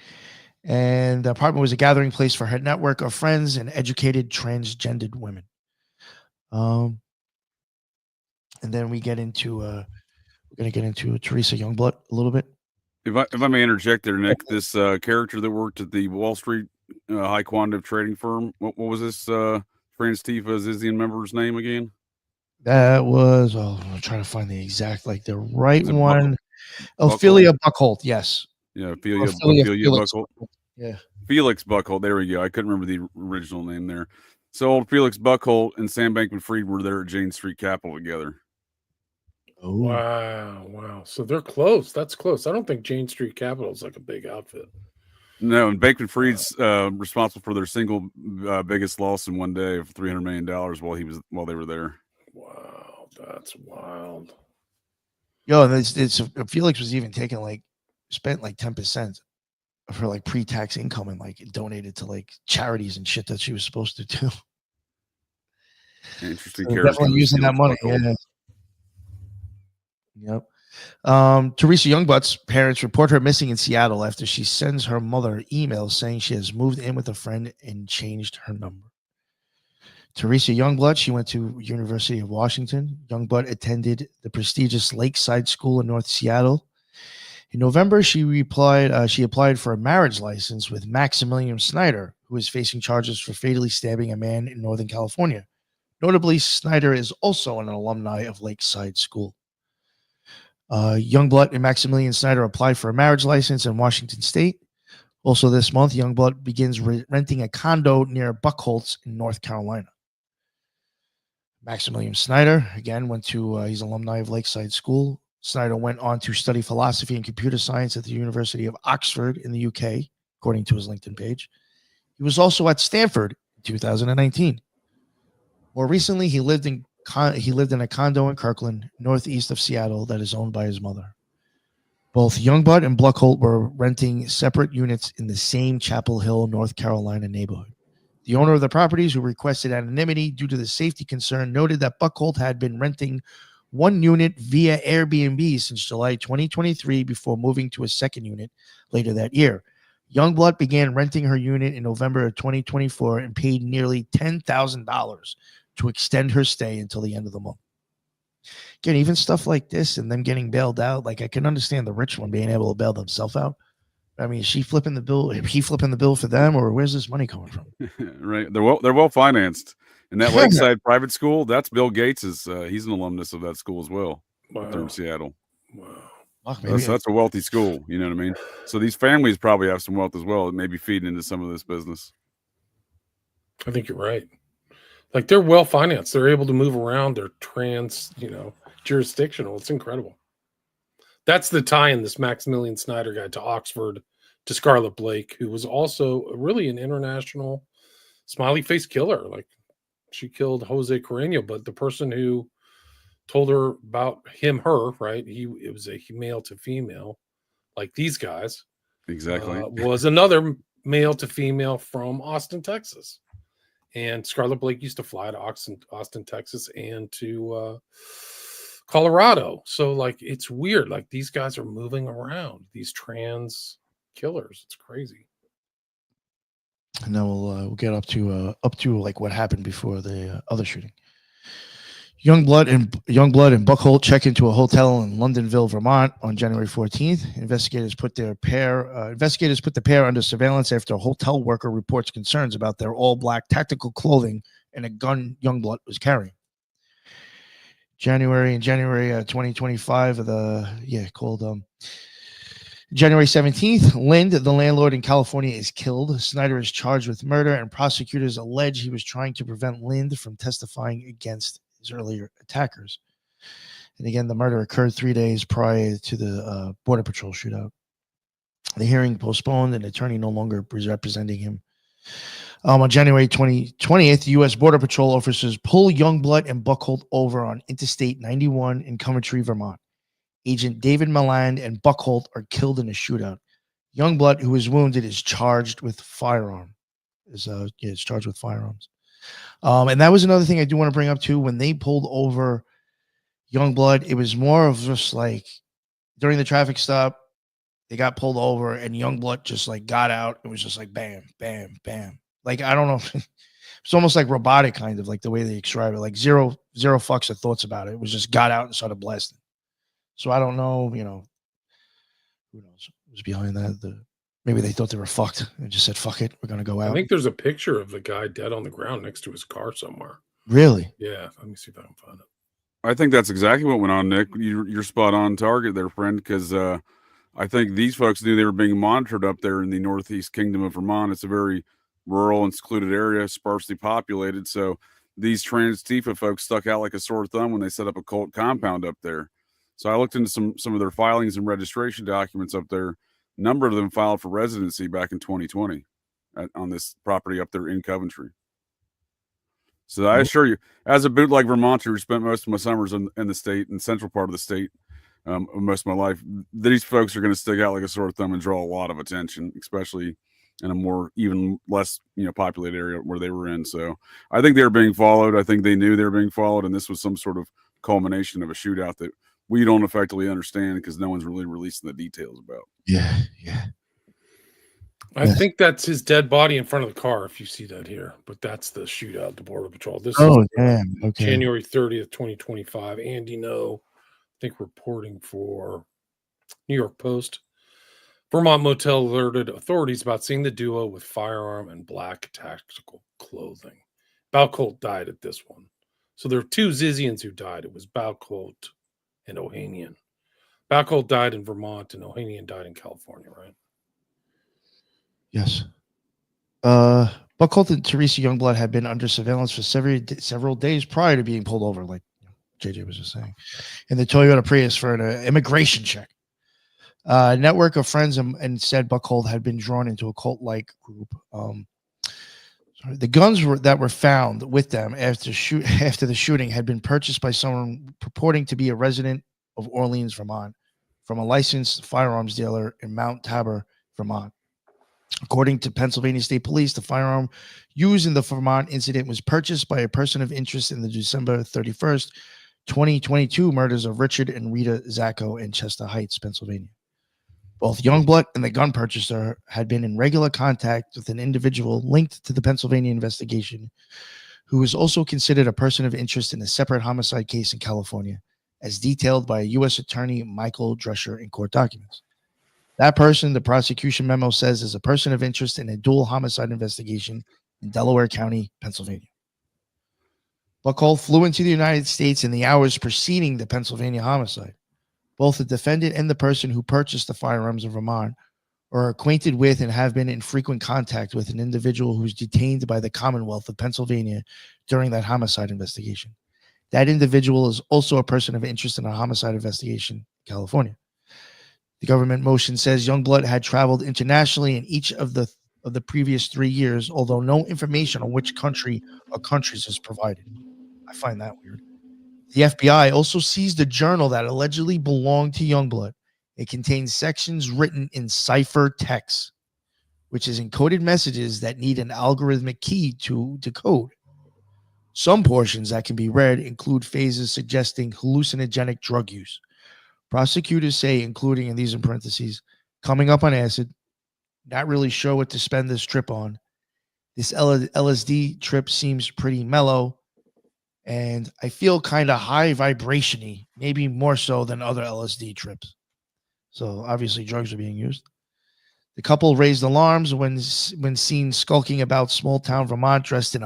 And the apartment was a gathering place for her network of friends and educated transgendered women. And then we're going to get into Teresa Youngblood a little bit. If I may interject there, Nick, this character that worked at the Wall Street high quantitative trading firm, what was this Transpocalypse Zizian member's name again? That was, I'm trying to find the exact, the right one. Buckle? Ophelia Buckholt, yes. Yeah, Ophelia Buckholt. Yeah. Felix Buckholt, there we go. I couldn't remember the original name there. So old Felix Buckholt and Sam Bankman-Fried were there at Jane Street Capital together. Oh. Wow. So they're close. That's close. I don't think Jane Street Capital is like a big outfit. No, and Bankman-Fried's responsible for their single biggest loss in one day of $300 million while they were there. Wow, that's wild. Yo, and it's Felix was even taking spent 10% of her pre-tax income and donated to charities and shit that she was supposed to do. Interesting So character. definitely using that money. Yeah. Yep. Teresa Youngblood's parents report her missing in Seattle after she sends her mother emails saying she has moved in with a friend and changed her number. Teresa Youngblood, she went to University of Washington. Youngblood attended the prestigious Lakeside School in North Seattle. In November, she applied for a marriage license with Maximilian Snyder, who is facing charges for fatally stabbing a man in Northern California. Notably, Snyder is also an alumni of Lakeside School. Youngblood and Maximilian Snyder applied for a marriage license in Washington State. Also this month, Youngblood begins renting a condo near Buckholtz in North Carolina. Maximilian Snyder, again, he's alumni of Lakeside School. Snyder went on to study philosophy and computer science at the University of Oxford in the UK, according to his LinkedIn page. He was also at Stanford in 2019. More recently, he lived in a condo in Kirkland, northeast of Seattle, that is owned by his mother. Both Youngblood and Buckholt were renting separate units in the same Chapel Hill, North Carolina neighborhood. The owner of the properties, who requested anonymity due to the safety concern, noted that Buckholt had been renting one unit via Airbnb since July 2023 before moving to a second unit later that year. Youngblood began renting her unit in November of 2024 and paid nearly $10,000 to extend her stay until the end of the month. Again, even stuff like this and them getting bailed out, I can understand the rich one being able to bail themselves out. I mean, is she flipping the bill? Is he flipping the bill for them, or where's this money coming from? Right, they're well financed. And that Lakeside private school, that's Bill Gates. He's an alumnus of that school as well. Wow. There in Seattle. Wow. That's a wealthy school. You know what I mean? So these families probably have some wealth as well. It may be feeding into some of this business. I think you're right. They're well financed. They're able to move around. They're jurisdictional. It's incredible. That's the tie in this Maximilian Snyder guy to Oxford, to Scarlett Blake, who was also really an international smiley face killer. She killed Jose Carreño, but the person who told her about her, right? It was a male to female, like these guys. Exactly. Was another male to female from Austin, Texas. And Scarlett Blake used to fly to Austin, Texas, and to Colorado. So it's weird. These guys are moving around, these trans killers. It's crazy. And then we'll get up to what happened before the other shooting. Youngblood and Buckholt check into a hotel in Londonville, Vermont on January 14th. Investigators put the pair under surveillance after a hotel worker reports concerns about their all-black tactical clothing and a gun Youngblood was carrying. January 2025, January 17th, Lind, the landlord in California, is killed. Snyder is charged with murder, and prosecutors allege he was trying to prevent Lind from testifying against his earlier attackers. And again, the murder occurred 3 days prior to the Border Patrol shootout. The hearing postponed, and attorney no longer is representing him. On January 20th, U.S. Border Patrol officers pull Youngblood and Buckholt over on Interstate 91 in Coventry, Vermont. Agent David Milland and Buckholt are killed in a shootout. Youngblood, who is wounded, is charged with firearm. is charged with firearms. And that was another thing I do want to bring up too. When they pulled over Youngblood, it was more of just like during the traffic stop, they got pulled over and Youngblood just like got out. It was just like bam, bam, bam. Like, I don't know. It's almost like robotic, kind of like the way they describe it. Like zero fucks of thoughts about it. It was just got out and started blasting. So I don't know, who knows what was behind that. Maybe they thought they were fucked and just said, fuck it, we're going to go out. I think there's a picture of the guy dead on the ground next to his car somewhere. Really? Yeah. Let me see if I can find it. I think that's exactly what went on, Nick. You're spot on target there, friend, because I think these folks knew they were being monitored up there in the Northeast Kingdom of Vermont. It's a very rural and secluded area, sparsely populated. So these Transpocalypse folks stuck out like a sore thumb when they set up a cult compound up there. So I looked into some of their filings and registration documents up there. A number of them filed for residency back in 2020 on this property up there in Coventry. So I assure you, as a bootleg Vermonter who spent most of my summers in the state, in the central part of the state, most of my life, these folks are going to stick out like a sore thumb and draw a lot of attention, especially in a more even less populated area where they were in. So I think they were being followed. I think they knew they were being followed, and this was some sort of culmination of a shootout that we don't effectively understand because no one's really releasing the details about. Yeah. I think that's his dead body in front of the car, if you see that here. But that's the shootout at the Border Patrol. This is damn. Okay. January 30th, 2025. Andy No, I think reporting for New York Post. Vermont motel alerted authorities about seeing the duo with firearm and black tactical clothing. Occult died at this one. So there are two Zizians who died. It was Occult and Ohanian. Occult died in Vermont and Ohanian died in California, right? Yes. Occult and Teresa Youngblood had been under surveillance for several days prior to being pulled over, like JJ was just saying, in the Toyota Prius for an immigration check. A network of friends and said Buckhold had been drawn into a cult-like group. The guns that were found with them after the shooting had been purchased by someone purporting to be a resident of Orleans, Vermont, from a licensed firearms dealer in Mount Tabor, Vermont. According to Pennsylvania State Police, the firearm used in the Vermont incident was purchased by a person of interest in the December 31st, 2022 murders of Richard and Rita Zacco in Chester Heights, Pennsylvania. Both Youngblood and the gun purchaser had been in regular contact with an individual linked to the Pennsylvania investigation, who is also considered a person of interest in a separate homicide case in California, as detailed by U.S. Attorney Michael Drescher in court documents. That person, the prosecution memo says, is a person of interest in a dual homicide investigation in Delaware County, Pennsylvania. Buckhold flew into the United States in the hours preceding the Pennsylvania homicide. Both the defendant and the person who purchased the firearms in Vermont are acquainted with and have been in frequent contact with an individual who's detained by the Commonwealth of Pennsylvania during that homicide investigation. That individual is also a person of interest in a homicide investigation in California. The government motion says Youngblood had traveled internationally in each of the previous 3 years, although no information on which country or countries is provided. I find that weird. The FBI also seized a journal that allegedly belonged to Youngblood. It contains sections written in cipher text, which is encoded messages that need an algorithmic key to decode. Some portions that can be read include phases suggesting hallucinogenic drug use. Prosecutors say, including, and these in parentheses, coming up on acid, not really sure what to spend this trip on. This LSD trip seems pretty mellow, and I feel kind of high vibration-y, maybe more so than other LSD trips. So obviously drugs are being used. The couple raised alarms when seen skulking about small-town Vermont dressed in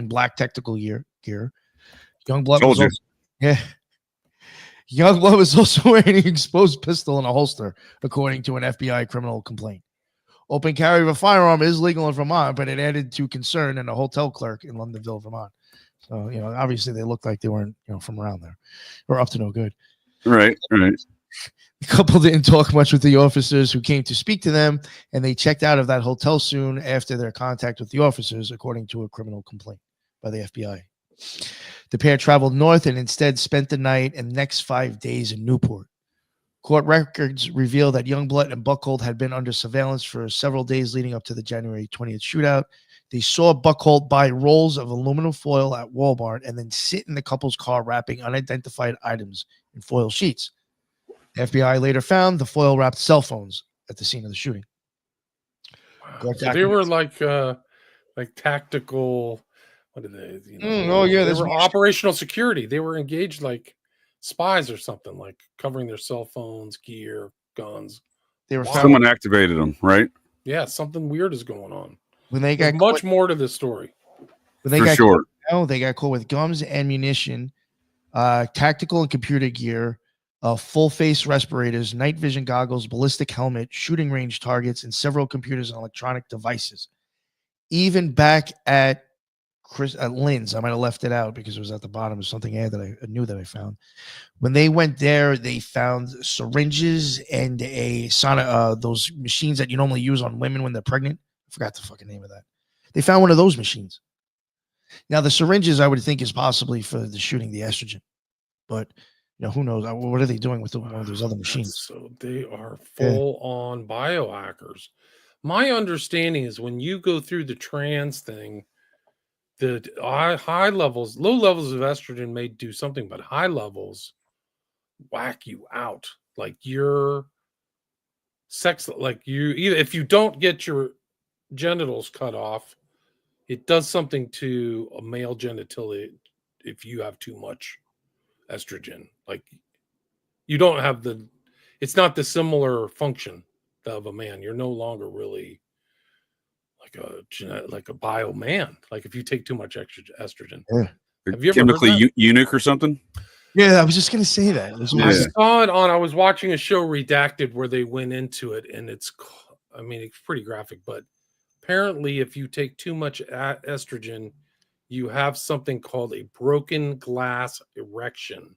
black technical gear. Youngblood was also, Youngblood was also wearing an exposed pistol in a holster, according to an FBI criminal complaint. Open carry of a firearm is legal in Vermont, but it added to concern in a hotel clerk in Londonville, Vermont. So, obviously they looked like they weren't, from around there or up to no good. Right. The couple didn't talk much with the officers who came to speak to them, and they checked out of that hotel soon after their contact with the officers, according to a criminal complaint by the FBI. The pair traveled north and instead spent the night and next 5 days in Newport. Court records reveal that Youngblood and Buckhold had been under surveillance for several days leading up to the January 20th shootout. They saw Buckhold buy rolls of aluminum foil at Walmart and then sit in the couple's car wrapping unidentified items in foil sheets. The FBI later found the foil wrapped cell phones at the scene of the shooting. Wow. So they were like tactical. What did they? They were operational security. They were engaged like spies or something, like covering their cell phones, gear, guns. They were someone activated them, right? Yeah, something weird is going on. When they got much more to this story. When they got caught, they got caught with guns, ammunition, tactical and computer gear, full face respirators, night vision goggles, ballistic helmet, shooting range targets, and several computers and electronic devices. Even back at Lynn's, I might have left it out because it was at the bottom of something that I knew that I found. When they went there, they found syringes and those machines that you normally use on women when they're pregnant. I forgot the fucking name of that. They found one of those machines. Now, the syringes, I would think, is possibly for the shooting the estrogen. But, who knows? What are they doing with one of those other machines? So they are full-on biohackers. My understanding is when you go through the trans thing, the low levels of estrogen may do something, but high levels whack you out. Like your sex, if you don't get your genitals cut off, it does something to a male genitalia if you have too much estrogen. Like you don't have it's not the similar function of a man. You're no longer really like a bio man. Like if you take too much estrogen. Yeah. Have you ever chemically eunuch or something? Yeah, I was just gonna say that. I saw it I was watching a show, Redacted, where they went into it, and it's pretty graphic, but apparently if you take too much estrogen, you have something called a broken glass erection,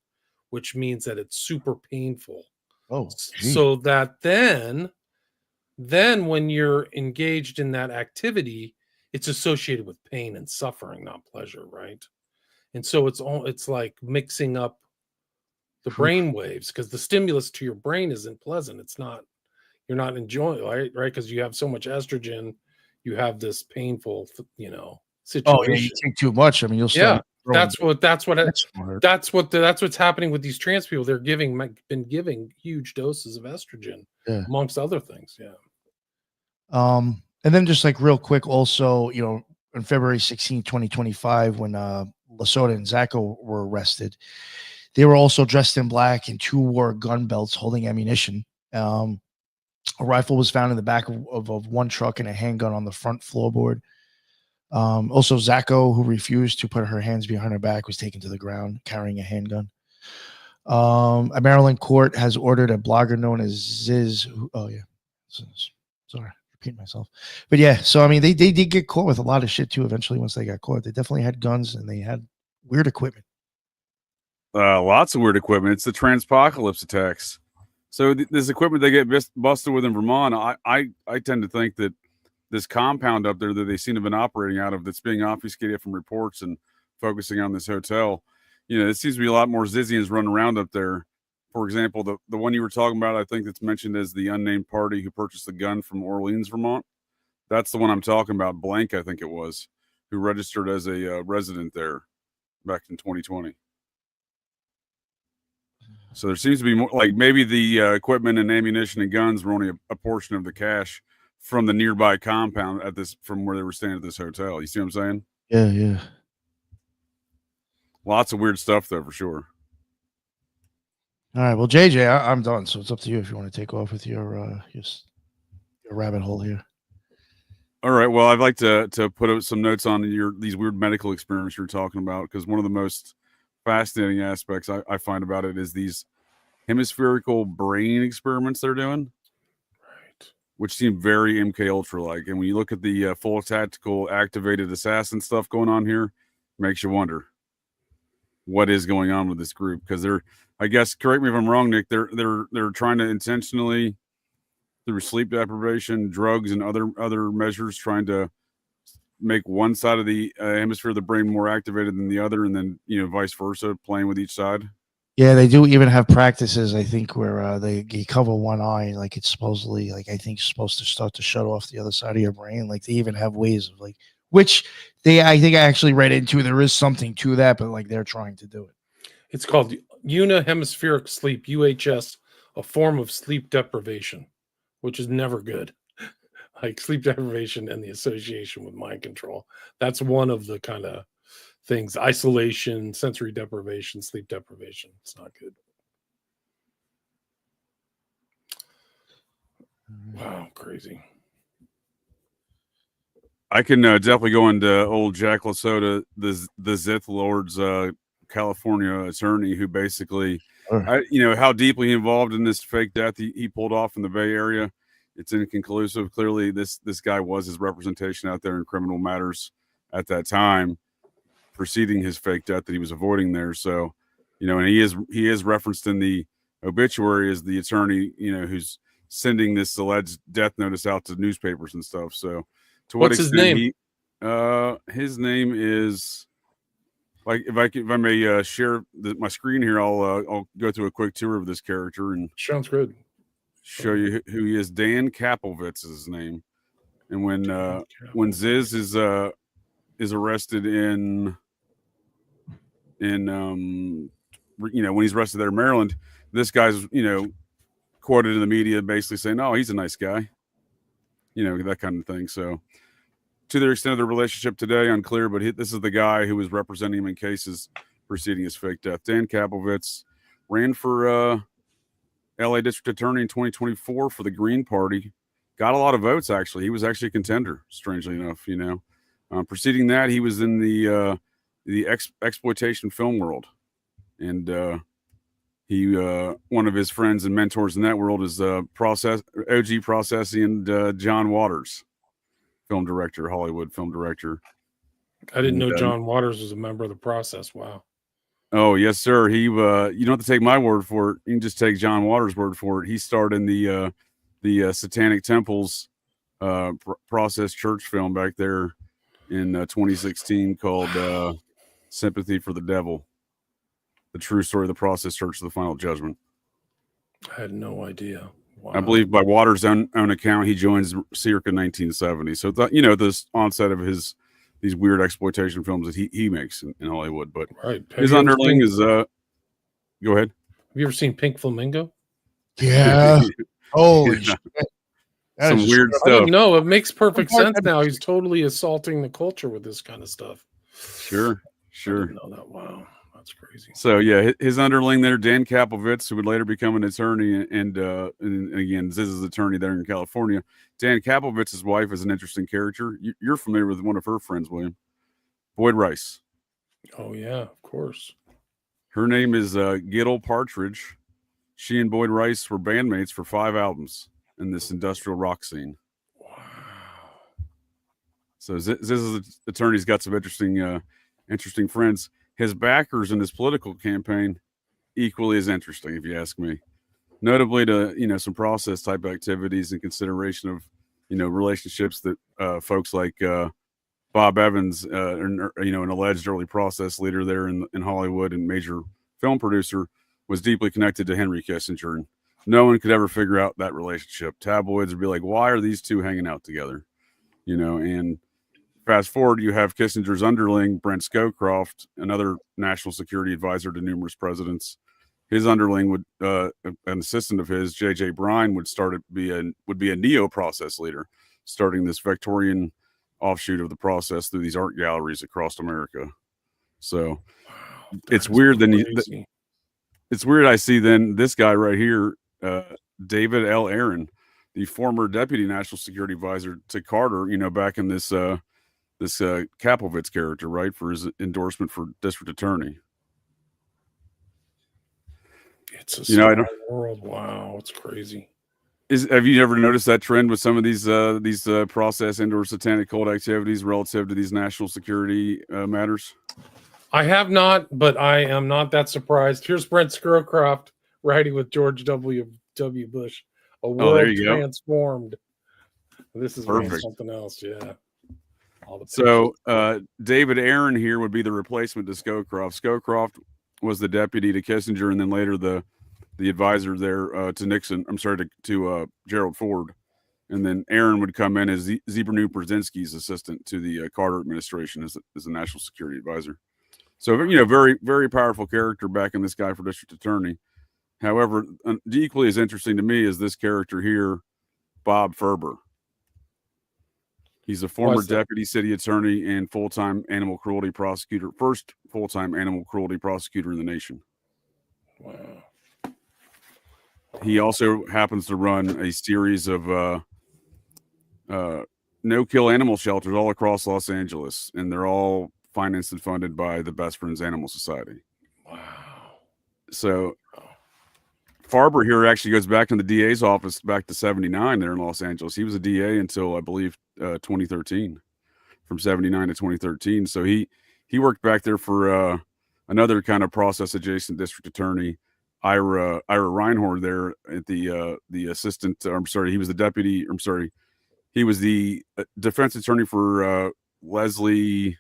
which means that it's super painful. Oh, geez. So that then when you're engaged in that activity, it's associated with pain and suffering, not pleasure, right? And so it's like mixing up the brain waves, because the stimulus to your brain isn't pleasant. It's not, you're not enjoying, right? Because you have so much estrogen, you have this painful, situation. Oh, yeah, you take too much. You'll start. Yeah, that's what's happening with these trans people. They're been giving huge doses of estrogen, amongst other things. Yeah. And then just like real quick, also, on February 16, 2025, when Lasota and Zacco were arrested, they were also dressed in black and two wore gun belts holding ammunition. A rifle was found in the back of one truck and a handgun on the front floorboard. Also, Zacco, who refused to put her hands behind her back, was taken to the ground carrying a handgun. A Maryland court has ordered a blogger known as Ziz. Sorry, repeat myself. But yeah, so they did get caught with a lot of shit too. Eventually, once they got caught, they definitely had guns and they had weird equipment. Lots of weird equipment. It's the Transpocalypse attacks. So this equipment they get busted with in Vermont, I tend to think that this compound up there that they seem to have been operating out of, that's being obfuscated from reports and focusing on this hotel, it seems to be a lot more Zizians running around up there. For example, the one you were talking about, I think that's mentioned as the unnamed party who purchased the gun from Orleans, Vermont. That's the one I'm talking about. Blank, I think it was, who registered as a resident there back in 2020. So there seems to be more, like maybe the equipment and ammunition and guns were only a portion of the cash from the nearby compound from where they were staying at this hotel. You see what I'm saying? Yeah. Lots of weird stuff though, for sure. All right. Well, JJ, I'm done. So it's up to you if you want to take off with your rabbit hole here. All right. Well, I'd like to put out some notes on these weird medical experiments you're talking about, because one of the most fascinating aspects I find about it is these hemispherical brain experiments they're doing, right? Which seem very MK Ultra like. And when you look at the full tactical activated assassin stuff going on here, it makes you wonder what is going on with this group, because I guess, correct me if I'm wrong, Nick, they're trying to intentionally, through sleep deprivation, drugs, and other measures, trying to make one side of the hemisphere of the brain more activated than the other, and then vice versa, playing with each side. Yeah, they do even have practices, I think, where they cover one eye, like it's supposedly, like I think, supposed to start to shut off the other side of your brain. Like they even have ways of like which I think I actually read into. There is something to that, but like they're trying to do it. It's called unihemispheric sleep, UHS, a form of sleep deprivation, which is never good. Like sleep deprivation and the association with mind control. That's one of the kind of things: isolation, sensory deprivation, sleep deprivation. It's not good. Wow, crazy. I can definitely go into old Jack Lasota, the Zith Lord's California attorney, who basically, how deeply involved in this fake death he pulled off in the Bay Area. It's inconclusive. Clearly, this guy was his representation out there in criminal matters at that time, preceding his fake death that he was avoiding there. So, and he is referenced in the obituary as the attorney, who's sending this alleged death notice out to newspapers and stuff. So, to what What's extent his name? his name is, like, if I may share my screen here, I'll go through a quick tour of this character and Sounds good. show you who he is. Dan Kaplowitz is his name. And when Ziz is arrested in when he's arrested there in Maryland, this guy's quoted in the media basically saying, "Oh, he's a nice guy," that kind of thing. So, to the extent of the relationship today, unclear. But this is the guy who was representing him in cases preceding his fake death. Dan Kaplowitz ran for LA District Attorney in 2024 for the Green Party. Got a lot of votes, actually. He was actually a contender, strangely enough, Preceding that, he was in the exploitation film world. And he one of his friends and mentors in that world is OG Processy and John Waters, film director, Hollywood film director. I didn't know John Waters was a member of the process. Wow. Oh, yes, sir. He you don't have to take my word for it. You can just take John Waters' word for it. He starred in the Satanic Temples process church film back there in 2016 called Sympathy for the Devil, the true story of the process church of the final judgment. I had no idea. Wow. I believe by Waters' own account, he joins circa 1970. So, this onset of these weird exploitation films that he makes in Hollywood. But right. His underling is go ahead. Have you ever seen Pink Flamingo? Yeah. Holy shit. Some weird stuff. I didn't know. It makes perfect sense now. He's totally assaulting the culture with this kind of stuff. Sure. I didn't know that. Wow. That's crazy. So, yeah, his underling there, Dan Kaplowitz, who would later become an attorney, and again, Ziz's attorney there in California. Dan Kaplowitz's wife is an interesting character. You're familiar with one of her friends, William. Boyd Rice. Oh, yeah, of course. Her name is Giddle Partridge. She and Boyd Rice were bandmates for 5 albums in this industrial rock scene. Wow. So Ziz's attorney's got some interesting friends. His backers in his political campaign equally as interesting, if you ask me. Notably to some process type activities and consideration of relationships that folks like Bob Evans, an alleged early process leader there in Hollywood and major film producer, was deeply connected to Henry Kissinger, and no one could ever figure out that relationship. Tabloids would be like, why are these two hanging out together? And fast forward, you have Kissinger's underling, Brent Scowcroft, another national security advisor to numerous presidents. His underling would, an assistant of his, J.J. Bryan, would be a neo-process leader, starting this Victorian offshoot of the process through these art galleries across America. So it's weird. It's weird. I see then this guy right here, David L. Aaron, the former deputy national security advisor to Carter, back in this Kaplowitz character, right, for his endorsement for district attorney. It's a small world. Wow, it's crazy. Have you ever noticed that trend with some of these process and/or satanic cult activities relative to these national security matters? I have not, but I am not that surprised. Here's Brent Scowcroft writing with George W. Bush. A world transformed. This is perfect. Something else, yeah. So David Aaron here would be the replacement to Scowcroft. Scowcroft was the deputy to Kissinger, and then later the advisor there to Nixon. I'm sorry, to Gerald Ford, And then Aaron would come in as Zbigniew Brzezinski's assistant to the Carter administration as the national security advisor. So, very, very powerful character back in this guy for district attorney. However, equally as interesting to me is this character here, Bob Ferber. He's a former deputy city attorney and full-time animal cruelty prosecutor, first full-time animal cruelty prosecutor in the nation. Wow. He also happens to run a series of no-kill animal shelters all across Los Angeles, and they're all financed and funded by the Best Friends Animal Society. Wow. So Farber here actually goes back in the DA's office back to 79 there in Los Angeles. He was a DA until, I believe, 2013, from 79 to 2013. So he worked back there for another kind of process-adjacent district attorney, Ira Reinhorn, there at the assistant. I'm sorry, he was the deputy. I'm sorry, he was the defense attorney for Leslie,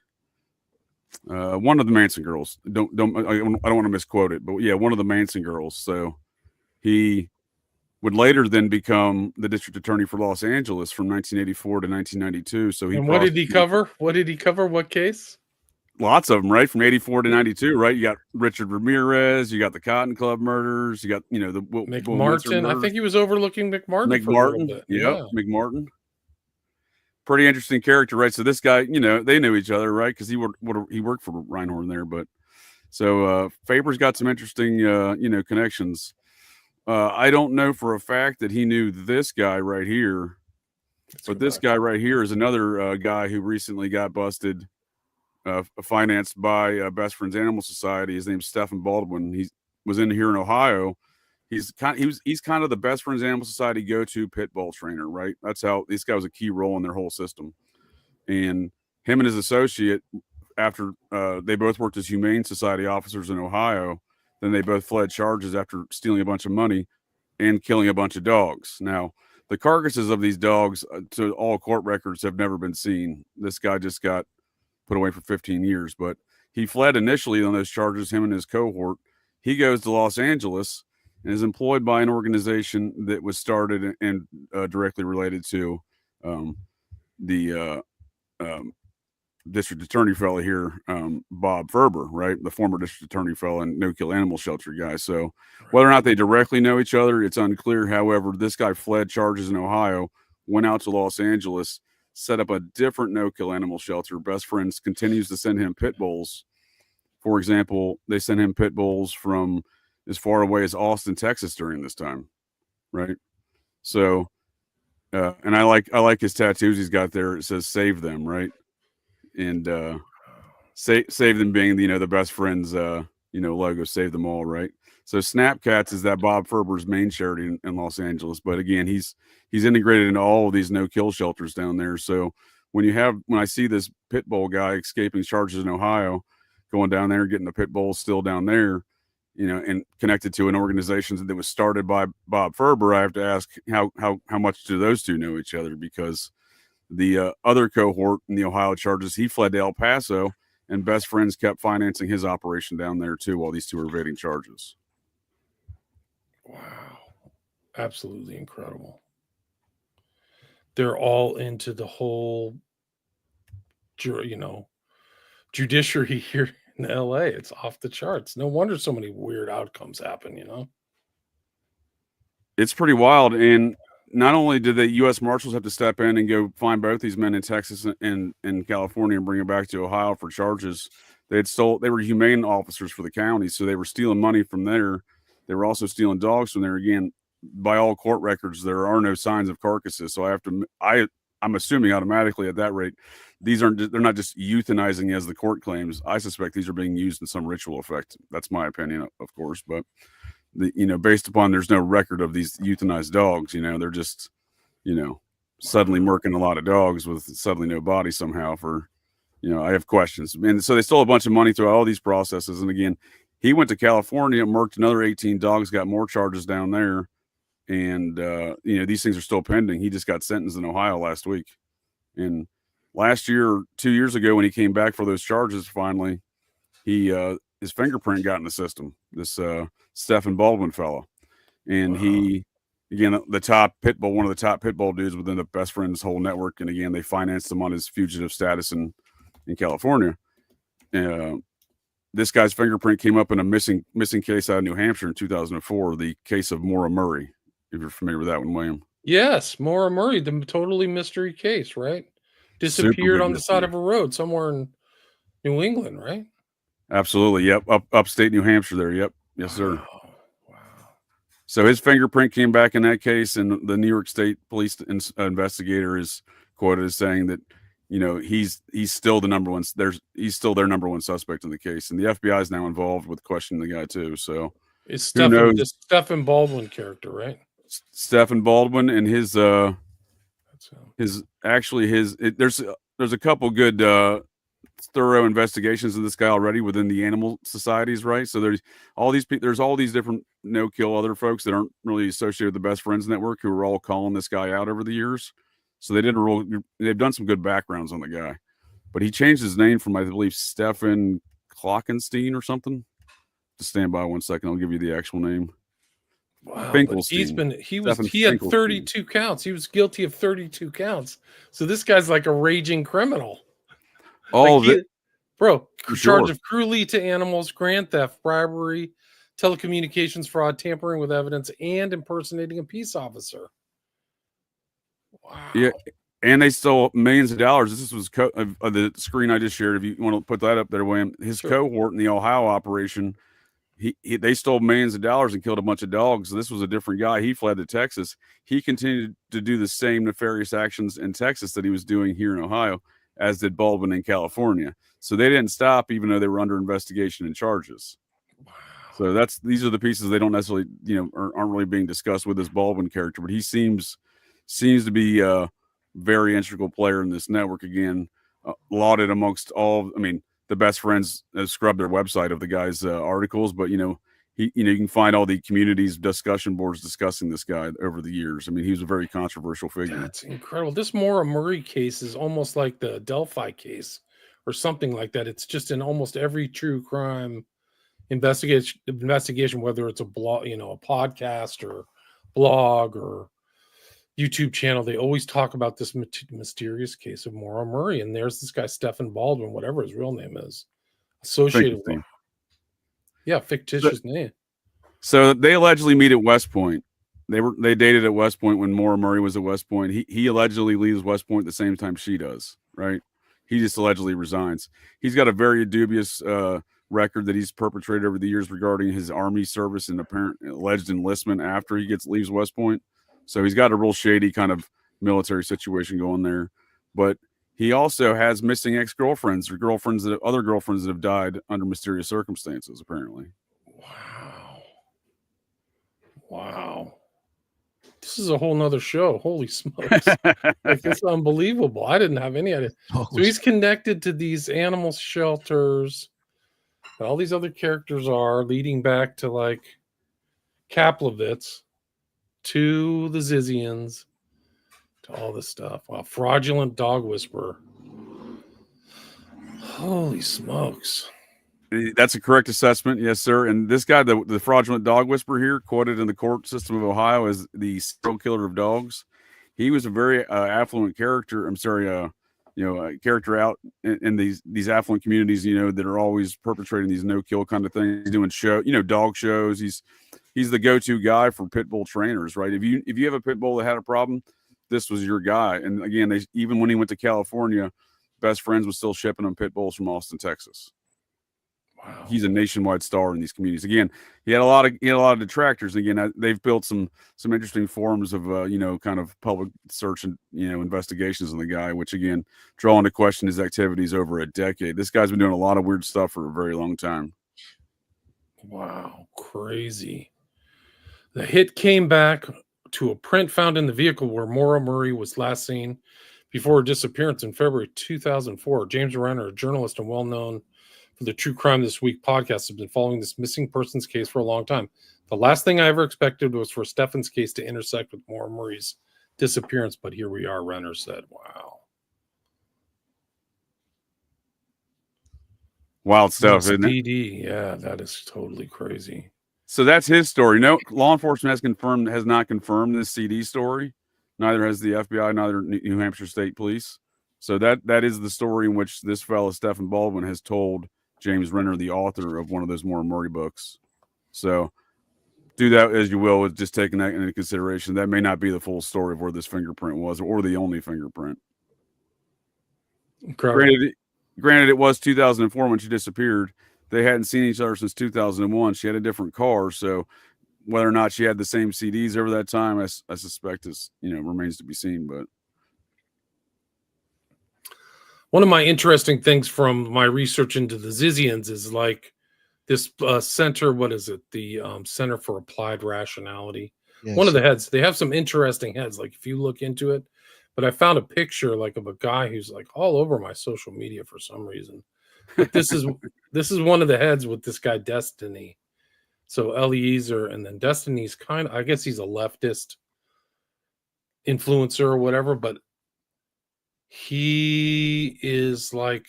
one of the Manson girls. I don't want to misquote it, but yeah, one of the Manson girls. So he would later then become the district attorney for Los Angeles from 1984 to 1992. So and what did he cover? What case? Lots of them, right? From 84 to 92, right? You got Richard Ramirez, you got the Cotton Club murders, you got, the McMartin. I think he was overlooking McMartin for a little bit. Yeah, McMartin. Pretty interesting character, right? So this guy, they knew each other, right? Because he worked for Reinhorn there. But so Faber's got some interesting, connections. I don't know for a fact that he knew this guy right here, but this guy right here is another guy who recently got busted, financed by Best Friends Animal Society. His name's Stephen Baldwin. He was in here in Ohio. He's kind of the Best Friends Animal Society go-to pit bull trainer, right? That's how this guy was a key role in their whole system. And him and his associate, after they both worked as Humane Society officers in Ohio, then they both fled charges after stealing a bunch of money and killing a bunch of dogs. Now, the carcasses of these dogs, to all court records, have never been seen. This guy just got put away for 15 years, but he fled initially on those charges, him and his cohort. He goes to Los Angeles and is employed by an organization that was started and directly related to the district attorney fellow here, Bob Ferber, right? The former district attorney fellow and no-kill animal shelter guy. So whether or not they directly know each other, it's unclear. However, this guy fled charges in Ohio, went out to Los Angeles, set up a different no-kill animal shelter. Best Friends continues to send him pit bulls. For example, they sent him pit bulls from as far away as Austin, Texas during this time, right? So, and I like his tattoos he's got there. It says "Save Them," right? And save them being the Best Friends logo, save them all, right? So Snapcats is that Bob Ferber's main charity in Los Angeles, but again, he's integrated into all of these no-kill shelters down there. So when I see this pit bull guy escaping charges in Ohio, going down there, getting the pit bulls still down there, and connected to an organization that was started by Bob Ferber, I have to ask how much do those two know each other? Because the other cohort in the Ohio charges, he fled to El Paso, and Best Friends kept financing his operation down there too while these two were evading charges. Wow. Absolutely incredible. They're all into the whole, judiciary here in LA. It's off the charts. No wonder so many weird outcomes happen, It's pretty wild. And not only did the U.S. Marshals have to step in and go find both these men in Texas and California and bring them back to Ohio for charges, they were humane officers for the county, so they were stealing money from there. They were also stealing dogs from there. Again, by all court records, there are no signs of carcasses. So I'm assuming automatically at that rate, they're not just euthanizing as the court claims. I suspect these are being used in some ritual effect. That's my opinion, of course, but based upon there's no record of these euthanized dogs, they're just, suddenly murking a lot of dogs with suddenly no body somehow I have questions. And so they stole a bunch of money throughout all these processes. And again, he went to California, murked another 18 dogs, got more charges down there. And, these things are still pending. He just got sentenced in Ohio last week. And last year, 2 years ago, when he came back for those charges, finally, his fingerprint got in the system, this Stephen Baldwin fellow. And he again, the top pit bull, one of the top pit bull dudes within the best friend's whole network. And again, they financed him on his fugitive status in California. This guy's fingerprint came up in a missing case out of New Hampshire in 2004, the case of Maura Murray. If you're familiar with that one, William. Yes, Maura Murray, the totally mystery case, right? Disappeared on the side of a road somewhere in New England, right? Absolutely. Yep. Upstate New Hampshire there. Yep. Yes, sir. Wow. So his fingerprint came back in that case, and the New York State police investigator is quoted as saying that, you know, he's still the number one. He's still their number one suspect in the case, and the FBI is now involved with questioning the guy too. So it's Stephen Baldwin character, right? Stephen Baldwin and there's a couple good thorough investigations of this guy already within the animal societies, right? So there's all these different no-kill other folks that aren't really associated with the Best Friends Network who are all calling this guy out over the years. So they've done some good backgrounds on the guy, but he changed his name from, I believe, Stefan Klockenstein or something. Just stand by 1 second. I'll give you the actual name. Wow, he had 32 counts. He was guilty of 32 counts. So this guy's like a raging criminal. Charge of cruelty to animals, grand theft, bribery, telecommunications fraud, tampering with evidence, and impersonating a peace officer. Wow. Yeah, and they stole millions of dollars. This was the screen I just shared. If you want to put that up there, William, his cohort in the Ohio operation, they stole millions of dollars and killed a bunch of dogs. This was a different guy. He fled to Texas. He continued to do the same nefarious actions in Texas that he was doing here in Ohio, as did Baldwin in California. So they didn't stop, even though they were under investigation and charges. Wow. So these are the pieces they don't necessarily, aren't really being discussed with this Baldwin character, but he seems to be a very integral player in this network. Again, lauded amongst all. I mean, the Best Friends have scrubbed their website of the guy's articles, but you can find all the communities discussion boards discussing this guy over the years. I mean, he was a very controversial figure. That's incredible. This Maura Murray case is almost like the Delphi case or something like that. It's just in almost every true crime investigation, whether it's a blog, a podcast or blog or YouTube channel, they always talk about this mysterious case of Maura Murray. And there's this guy, Stephen Baldwin, whatever his real name is, associated with him. Yeah, fictitious name. So they allegedly meet at West Point. They dated at West Point when Maura Murray was at West Point. He allegedly leaves West Point at the same time she does, right? He just allegedly resigns. He's got a very dubious record that he's perpetrated over the years regarding his Army service and apparent alleged enlistment after he leaves West Point. So he's got a real shady kind of military situation going there. But he also has missing ex-girlfriends or other girlfriends that have died under mysterious circumstances, apparently. Wow. This is a whole nother show. Holy smokes. It's unbelievable. I didn't have any idea. So he's connected to these animal shelters. All these other characters are leading back to like Kaplowitz, to the Zizians, to all this stuff. Wow. Fraudulent dog whisperer. Holy smokes. That's a correct assessment. Yes, sir. And this guy, the fraudulent dog whisperer here, quoted in the court system of Ohio as the serial killer of dogs. He was a very affluent character. Character out in these affluent communities, that are always perpetrating these no-kill kind of things, doing dog shows. He's the go-to guy for pit bull trainers, right? If you have a pit bull that had a problem, this was your guy. And again, even when he went to California, Best Friends was still shipping him pit bulls from Austin, Texas. Wow. He's a nationwide star in these communities. Again, he had a lot of detractors. Again, they've built some interesting forms of kind of public search and investigations on the guy, which again draw into question his activities over a decade. This guy's been doing a lot of weird stuff for a very long time. Wow, crazy. The hit came back to a print found in the vehicle where Maura Murray was last seen before her disappearance in February 2004. James Renner, a journalist and well-known for the True Crime This Week podcast, has been following this missing persons case for a long time. The last thing I ever expected was for Stefan's case to intersect with Maura Murray's disappearance, but here we are, Renner said. Wow. Wild stuff, isn't it? PD, yeah, that is totally crazy. So that's his story. No, law enforcement has not confirmed this CD story. Neither has the FBI, neither New Hampshire State Police. So that is the story in which this fellow Stephen Baldwin has told James Renner, the author of one of those Maura Murray books. So do that as you will, with just taking that into consideration. That may not be the full story of where this fingerprint was, or the only fingerprint. Granted, it was 2004 when she disappeared. They hadn't seen each other since 2001. She had a different car, so whether or not she had the same CDs over that time, I suspect is, remains to be seen. But one of my interesting things from my research into the Zizians is like this center. What is it? The Center for Applied Rationality. Yes. One of the heads. They have some interesting heads. Like if you look into it, but I found a picture like of a guy who's like all over my social media for some reason. But this is one of the heads with this guy Destiny. So Eliezer, and then Destiny's kind of, I guess he's a leftist influencer or whatever, but he is like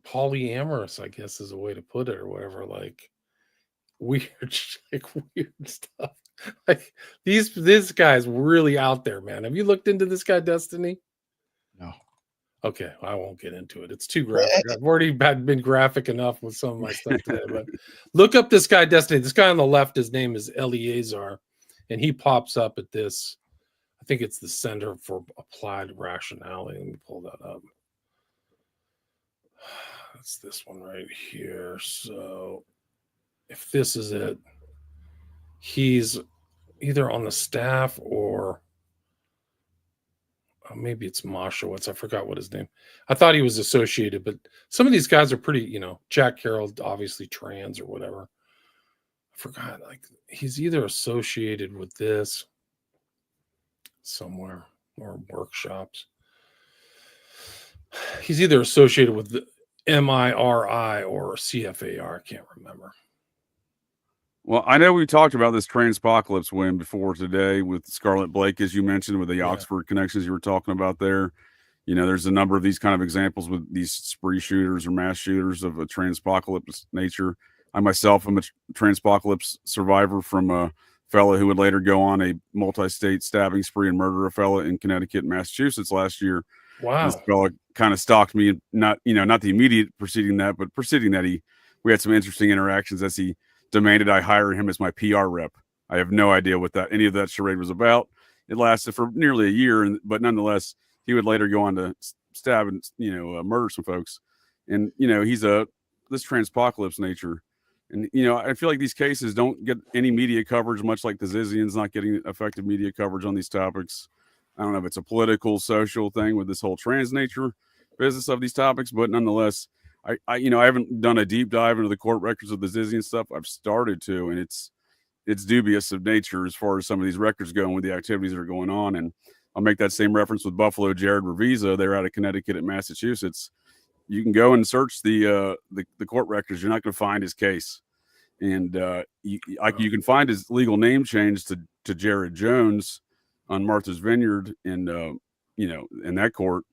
polyamorous, I guess is a way to put it, or whatever. Like weird stuff. Like this guy's really out there, man. Have you looked into this guy, Destiny? No. Okay, I won't get into it. It's too graphic. I've already been graphic enough with some of my stuff today. But look up this guy, Destiny. This guy on the left, his name is Eliezer, and he pops up at this. I think it's the Center for Applied Rationality. Let me pull that up. That's this one right here. So if this is it, he's either on the staff or maybe it's Moshowitz. I forgot what his name. I thought he was associated, but some of these guys are pretty, Jack Carroll, obviously trans or whatever. I forgot. Like he's either associated with this somewhere or workshops. He's either associated with the MIRI or CFAR. I can't remember. Well, I know we talked about this Transpocalypse win before today with Scarlett Blake, as you mentioned, with the Oxford connections you were talking about there. There's a number of these kind of examples with these spree shooters or mass shooters of a Transpocalypse nature. I myself am a Transpocalypse survivor from a fellow who would later go on a multi-state stabbing spree and murder a fellow in Connecticut and Massachusetts last year. Wow. This fellow kind of stalked me, not the immediate preceding that, but preceding that, we had some interesting interactions as he demanded I hire him as my PR rep. I have no idea what any of that charade was about. It lasted for nearly a year, but nonetheless, he would later go on to stab and murder some folks. And he's this Transpocalypse nature, and I feel like these cases don't get any media coverage, much like the Zizians not getting effective media coverage on these topics. I don't know if it's a political, social thing with this whole trans nature business of these topics, but nonetheless, I haven't done a deep dive into the court records of the Zizian stuff. I've started to, and it's dubious of nature as far as some of these records go and with the activities that are going on. And I'll make that same reference with Buffalo Jared Revisa. They're out of Connecticut and Massachusetts. You can go and search the court records. You're not going to find his case, and you can find his legal name change to Jared Jones on Martha's Vineyard in that court.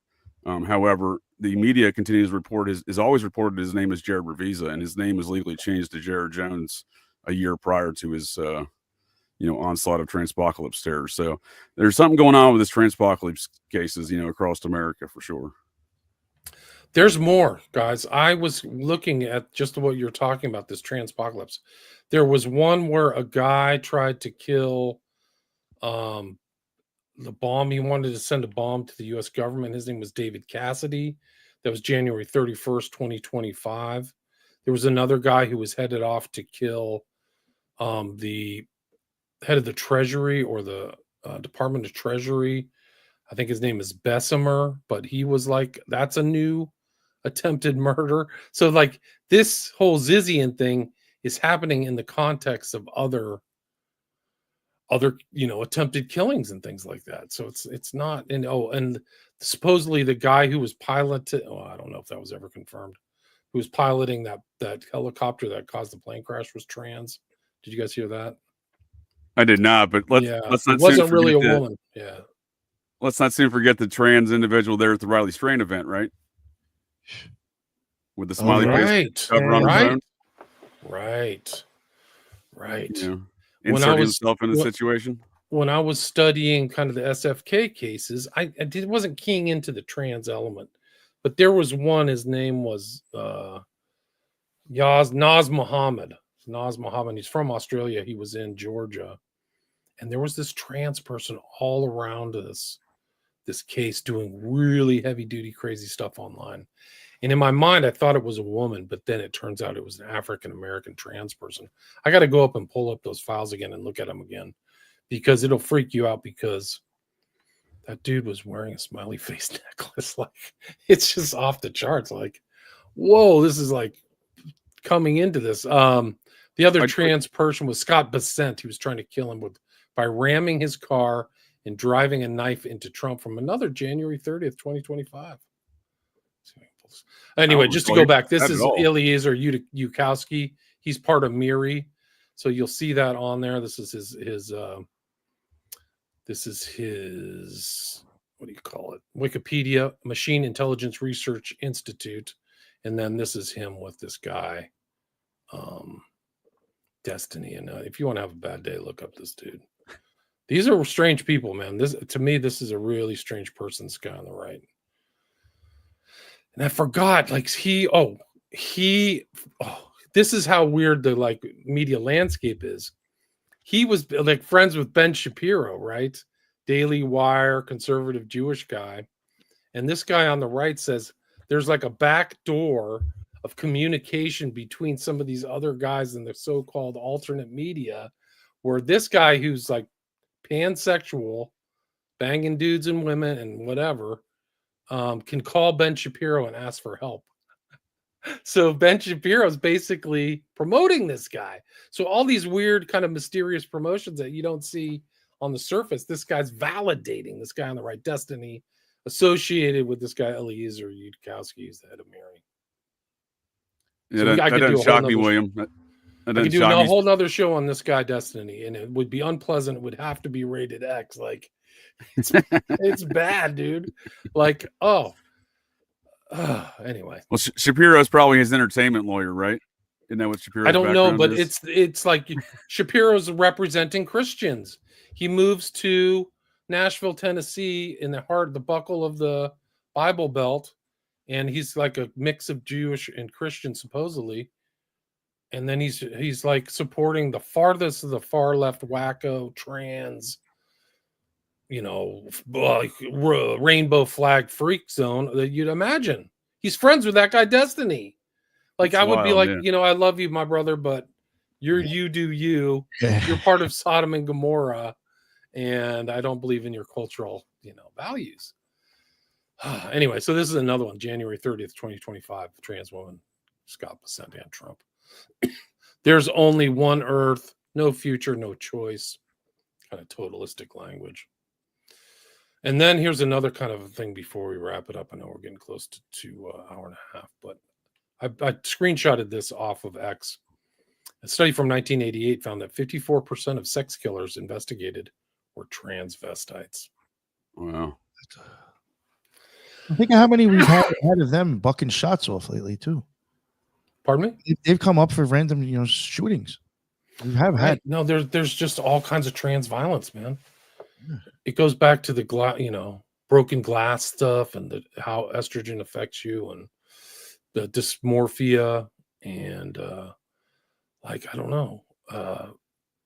However, the media continues to report is always reported his name is Jared Revisa, and his name was legally changed to Jared Jones a year prior to his onslaught of Transpocalypse terror. So there's something going on with this Transpocalypse cases, across America for sure. There's more, guys. I was looking at just what you're talking about, this Transpocalypse. There was one where a guy tried to kill the bomb. He wanted to send a bomb to the U.S. government. His name was David Cassidy. That was January 31st, 2025. There was another guy who was headed off to kill the head of the Treasury or the Department of Treasury. I think his name is Bessemer, but he was like, that's a new attempted murder. So like this whole Zizian thing is happening in the context of other attempted killings and things like that. So it's not, and supposedly the guy who was piloting, I don't know if that was ever confirmed, who was piloting that helicopter that caused the plane crash was trans. Did you guys hear that? I did not, but let's not. It wasn't really a woman. Yeah. Let's not soon forget the trans individual there at the Riley Strain event, right? With the smiley face cover on her phone. Right. You know, When I insert was himself in the wh- situation. when I was studying kind of the SFK cases, wasn't keying into the trans element, but there was one. His name was Naz Muhammad. Naz Muhammad. He's from Australia. He was in Georgia, and there was this trans person all around this case doing really heavy duty, crazy stuff online. And in my mind, I thought it was a woman, but then it turns out it was an African American trans person. I got to go up and pull up those files again and look at them again, because it'll freak you out, because that dude was wearing a smiley face necklace. Like, it's just off the charts. Like, whoa, this is like coming into this. The other trans person was Scott Bessent. He was trying to kill him by ramming his car and driving a knife into Trump from another January 30th, 2025. Anyway, just to go back, this is Eliezer Yudkowsky. He's part of Miri, so you'll see that on there. This is his what do you call it? Wikipedia, Machine Intelligence Research Institute, and then this is him with this guy, Destiny. And if you want to have a bad day, look up this dude. These are strange people, man. This, to me, this is a really strange person. This guy on the right. And I forgot, like, this is how weird the like media landscape is. He was like friends with Ben Shapiro, right? Daily Wire, conservative Jewish guy. And this guy on the right says there's like a back door of communication between some of these other guys in the so-called alternate media, where this guy who's like pansexual, banging dudes and women and whatever, can call Ben Shapiro and ask for help. So Ben Shapiro's basically promoting this guy. So all these weird kind of mysterious promotions that you don't see on the surface, this guy's validating this guy on the right, Destiny, associated with this guy Eliezer Yudkowsky, who's the head of Mary. Yeah, so that doesn't shock me, William. I could do a whole nother show on this guy, Destiny, and it would be unpleasant. It would have to be rated X. Like, it's bad, dude. Like, anyway. Well, Shapiro is probably his entertainment lawyer, right? Isn't that what Shapiro? I don't know, but it's like Shapiro's representing Christians. He moves to Nashville, Tennessee, in the buckle of the Bible Belt, and he's like a mix of Jewish and Christian, supposedly. And then he's like supporting the farthest of the far left wacko trans, like rainbow flag freak zone that you'd imagine. He's friends with that guy Destiny. Like, I would be like, I love you, my brother, but you do you. You're part of Sodom and Gomorrah, and I don't believe in your cultural, values. Anyway, so this is another one, January 30th, 2025, trans woman, Scott Bessent and Trump. There's only one earth, no future, no choice. Kind of totalistic language. And then here's another kind of thing before we wrap it up. I know we're getting close to an hour and a half, but I screenshotted this off of X. A study from 1988 found that 54% of sex killers investigated were transvestites. Wow. Think of how many we've had of them bucking shots off lately, too. Pardon me? They've come up for random, shootings. We have had. No, there's just all kinds of trans violence, man. It goes back to the broken glass stuff and how estrogen affects you, and the dysmorphia, and I don't know,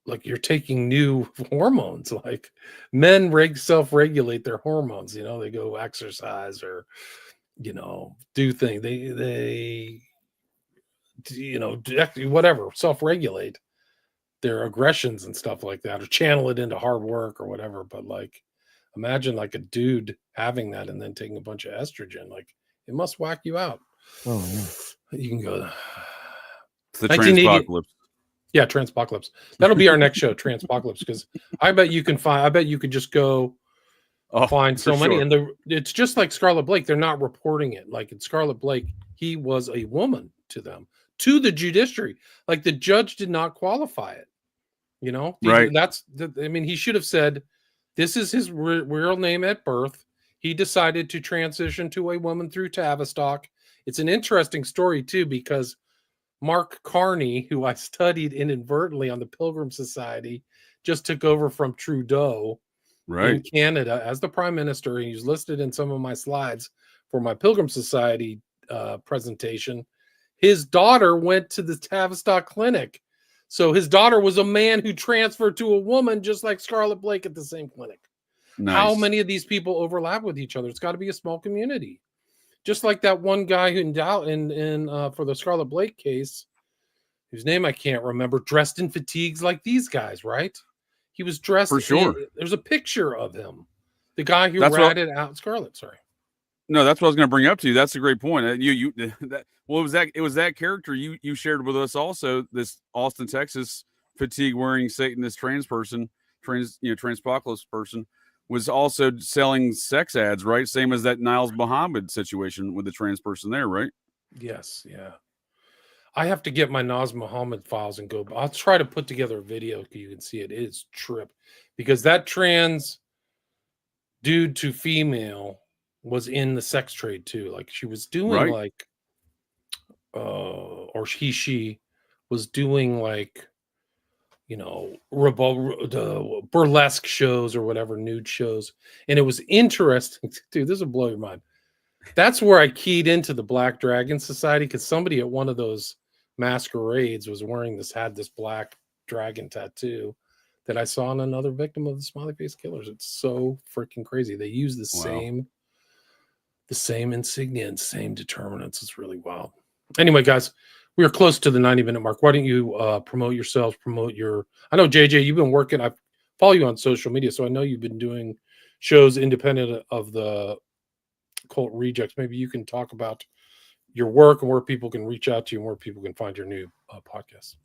like you're taking new hormones. Like, men self-regulate their hormones. They go exercise or do things. They whatever, self-regulate their aggressions and stuff like that, or channel it into hard work or whatever. But like, imagine like a dude having that and then taking a bunch of estrogen. Like, it must whack you out. Oh, yeah. You can go. It's the Transpocalypse. Yeah, Transpocalypse. That'll be our next show, Transpocalypse, because I bet you could just go find so many. Sure. And it's just like Scarlet Blake. They're not reporting it. Like in Scarlet Blake, he was a woman to them, to the judiciary. Like, the judge did not qualify it. Right. He should have said, this is his real name at birth. He decided to transition to a woman through Tavistock. It's an interesting story, too, because Mark Carney, who I studied inadvertently on the Pilgrim Society, just took over from Trudeau in Canada as the prime minister. He's listed in some of my slides for my Pilgrim Society presentation. His daughter went to the Tavistock Clinic. So his daughter was a man who transferred to a woman, just like Scarlett Blake at the same clinic. Nice. How many of these people overlap with each other? It's got to be a small community. Just like that one guy who in for the Scarlett Blake case, whose name I can't remember, dressed in fatigues like these guys, right? He was dressed for sure. There's a picture of him, the guy who ratted out Scarlett. Sorry. No, that's what I was going to bring up to you. That's a great point. It was that character you shared with us also. This Austin, Texas, fatigue wearing Satanist Transpocalypse person was also selling sex ads, right? Same as that Niles Muhammad situation with the trans person there, right? Yes, yeah. I have to get my Naz Muhammad files and go. I'll try to put together a video so you can see it. It is trip because that trans dude to female was in the sex trade too. Like she was doing or she was doing like, the burlesque shows or whatever, nude shows. And it was interesting. Dude, this will blow your mind. That's where I keyed into the Black Dragon Society because somebody at one of those masquerades had this black dragon tattoo that I saw on another victim of the smiley face killers. It's so freaking crazy. They use the same insignia and same determinants. It's really wild. Anyway, guys, we are close to the 90-minute mark. Why don't you promote yourselves, I know, JJ, you've been working. I follow you on social media, so I know you've been doing shows independent of the Occult Rejects. Maybe you can talk about your work and where people can reach out to you and where people can find your new podcast.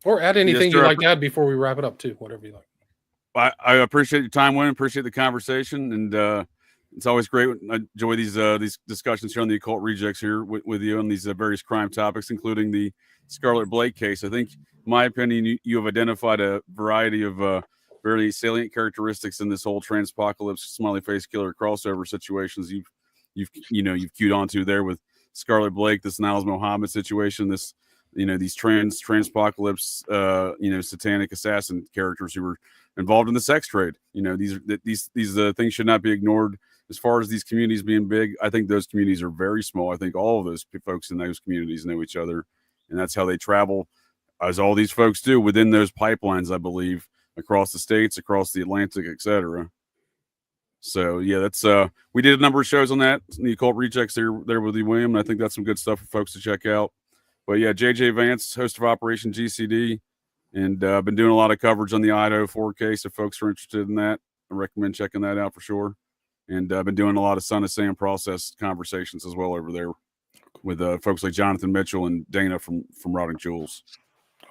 Or add anything you'd like to add before we wrap it up, too. Whatever you like. I appreciate your time, Wayne. Appreciate the conversation. And it's always great. I enjoy these discussions here on the Occult Rejects here with you on these various crime topics, including the Scarlett Blake case. I think, in my opinion, you have identified a variety of very salient characteristics in this whole Transpocalypse smiley face killer crossover situations you've queued onto there with Scarlett Blake, this Niles Muhammad situation, this these Transpocalypse satanic assassin characters who were involved in the sex trade. These things should not be ignored. As far as these communities being big, I think those communities are very small. I think all of those folks in those communities know each other, and that's how they travel, as all these folks do within those pipelines, I believe, across the states, across the Atlantic, etc. So yeah, that's we did a number of shows on that. The Occult Rejects there with you, William, and I think that's some good stuff for folks to check out. But yeah, JJ Vance, host of Operation GCD, and I've been doing a lot of coverage on the Idaho 4 case. If folks are interested in that, I recommend checking that out for sure. And I've been doing a lot of Son of Sam process conversations as well over there with folks like Jonathan Mitchell and Dana from Rotting Jewels.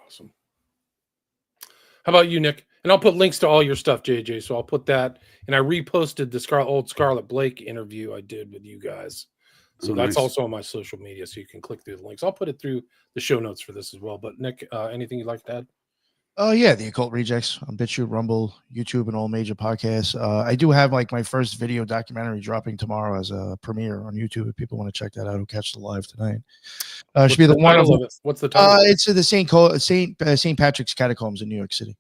Awesome. How about you, Nick? And I'll put links to all your stuff, JJ. So I'll put that. And I reposted the old Scarlett Blake interview I did with you guys. So that's also on my social media. So you can click through the links. I'll put it through the show notes for this as well. But Nick, anything you'd like to add? Oh, yeah, the Occult Rejects on BitChute, Rumble, YouTube, and all major podcasts. I do have my first video documentary dropping tomorrow as a premiere on YouTube. If people want to check that out, who catch the live tonight. Should be the one of it. What's the title? It's the St. Patrick's Catacombs in New York City.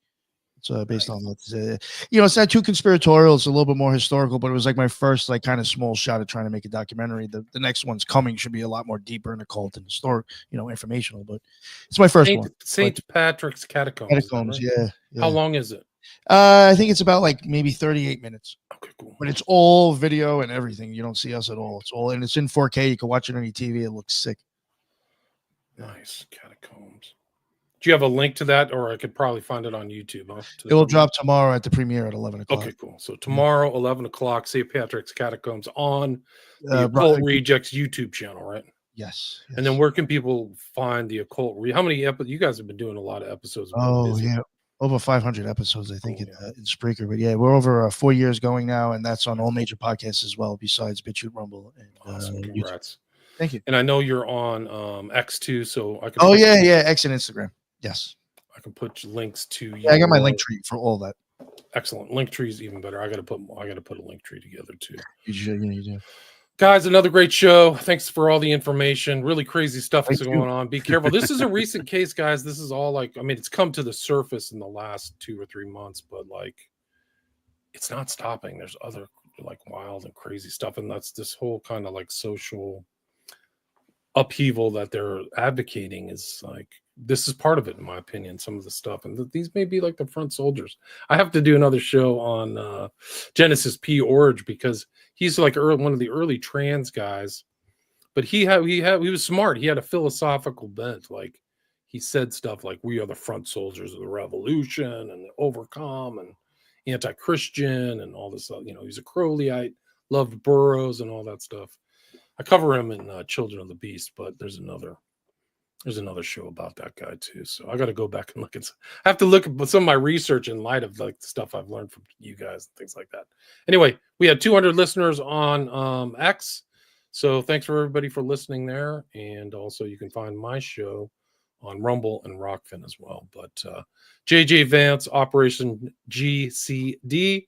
It's based on that. It's not too conspiratorial. It's a little bit more historical, but it was like my first kind of small shot at trying to make a documentary. The next one's coming should be a lot more deeper in occult and historic, informational. But it's my first one. St. Patrick's Catacombs. Catacombs, right? Yeah. How long is it? I think it's about maybe 38 minutes. Okay, cool. But it's all video and everything. You don't see us at all. And it's in 4K. You can watch it on your TV. It looks sick. Nice. Catacombs. Do you have a link to that, or I could probably find it on YouTube? Huh? It will drop tomorrow at the premiere at 11 o'clock. Okay, cool. So tomorrow, 11 o'clock, St. Patrick's Catacombs on the Occult Rejects YouTube channel, right? Yes. And then where can people find the Occult? How many episodes? You guys have been doing a lot of episodes. Oh, yeah. Over 500 episodes, I think, in Spreaker. But yeah, we're over 4 years going now, and that's on all major podcasts as well, besides BitChute, Rumble, and awesome. Congrats. YouTube. Thank you. And I know you're on X too, so I can. Oh, yeah, X and Instagram. Yes. I can put links to. Yeah, I got my link tree for all that. Excellent. Link tree is even better. I got to put a link tree together too. You do. Guys, another great show. Thanks for all the information. Really crazy stuff is Thank going you. on. Be careful. This is a recent case, guys. This is all like, I mean, it's come to the surface in the last 2 or 3 months, but like, it's not stopping. There's other like wild and crazy stuff. And that's this whole kind of like social upheaval that they're advocating is like, this is part of it, in my opinion, some of the stuff. And these may be like the front soldiers. I have to do another show on Genesis P. Orge because he's like one of the early trans guys, but he was smart. He had a philosophical bent. Like he said stuff like, we are the front soldiers of the revolution and overcome and anti-Christian and all this, you know, he's a Crowleyite, loved Burroughs and all that stuff. I cover him in Children of the Beast, but there's another show about that guy too. So I got to go back and look at. I have to look at some of my research in light of like the stuff I've learned from you guys and things like that. Anyway, we had 200 listeners on X, so thanks for everybody for listening there. And also, you can find my show on Rumble and Rockfin as well. But JJ Vance, Operation GCD,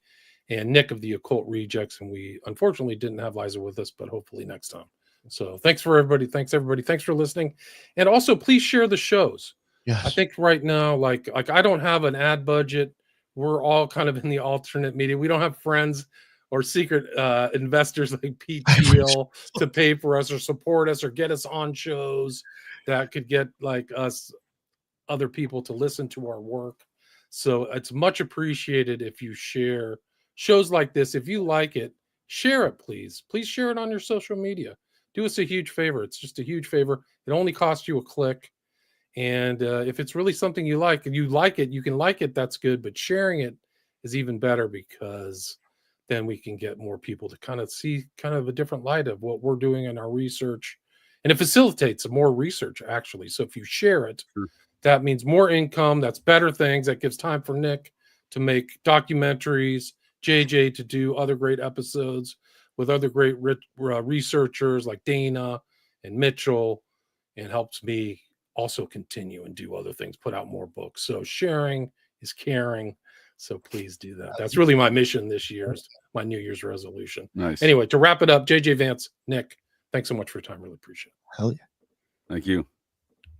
and Nick of the Occult Rejects, and we unfortunately didn't have Liza with us, but hopefully next time. So thanks for everybody. Thanks everybody. Thanks for listening. And also please share the shows. Yes. I think right now, like I don't have an ad budget. We're all kind of in the alternate media. We don't have friends or secret investors like Pete Thiel to pay for us or support us or get us on shows that could get like us other people to listen to our work. So it's much appreciated if you share shows like this. If you like it, share it, please. Please share it on your social media. Do us a huge favor. It's just a huge favor. It only costs you a click. And if it's really something you like, and you like it, you can like it. That's good. But sharing it is even better because then we can get more people to kind of see kind of a different light of what we're doing in our research. And it facilitates more research, actually. So if you share it, that means more income. That's better things. That gives time for Nick to make documentaries, JJ to do other great episodes with other great researchers like Dana and Mitchell, and helps me also continue and do other things, put out more books. So sharing is caring. So please do that. That's really my mission this year, is my New Year's resolution. Nice. Anyway, to wrap it up, JJ Vance, Nick, thanks so much for your time. Really appreciate it. Hell yeah. Thank you.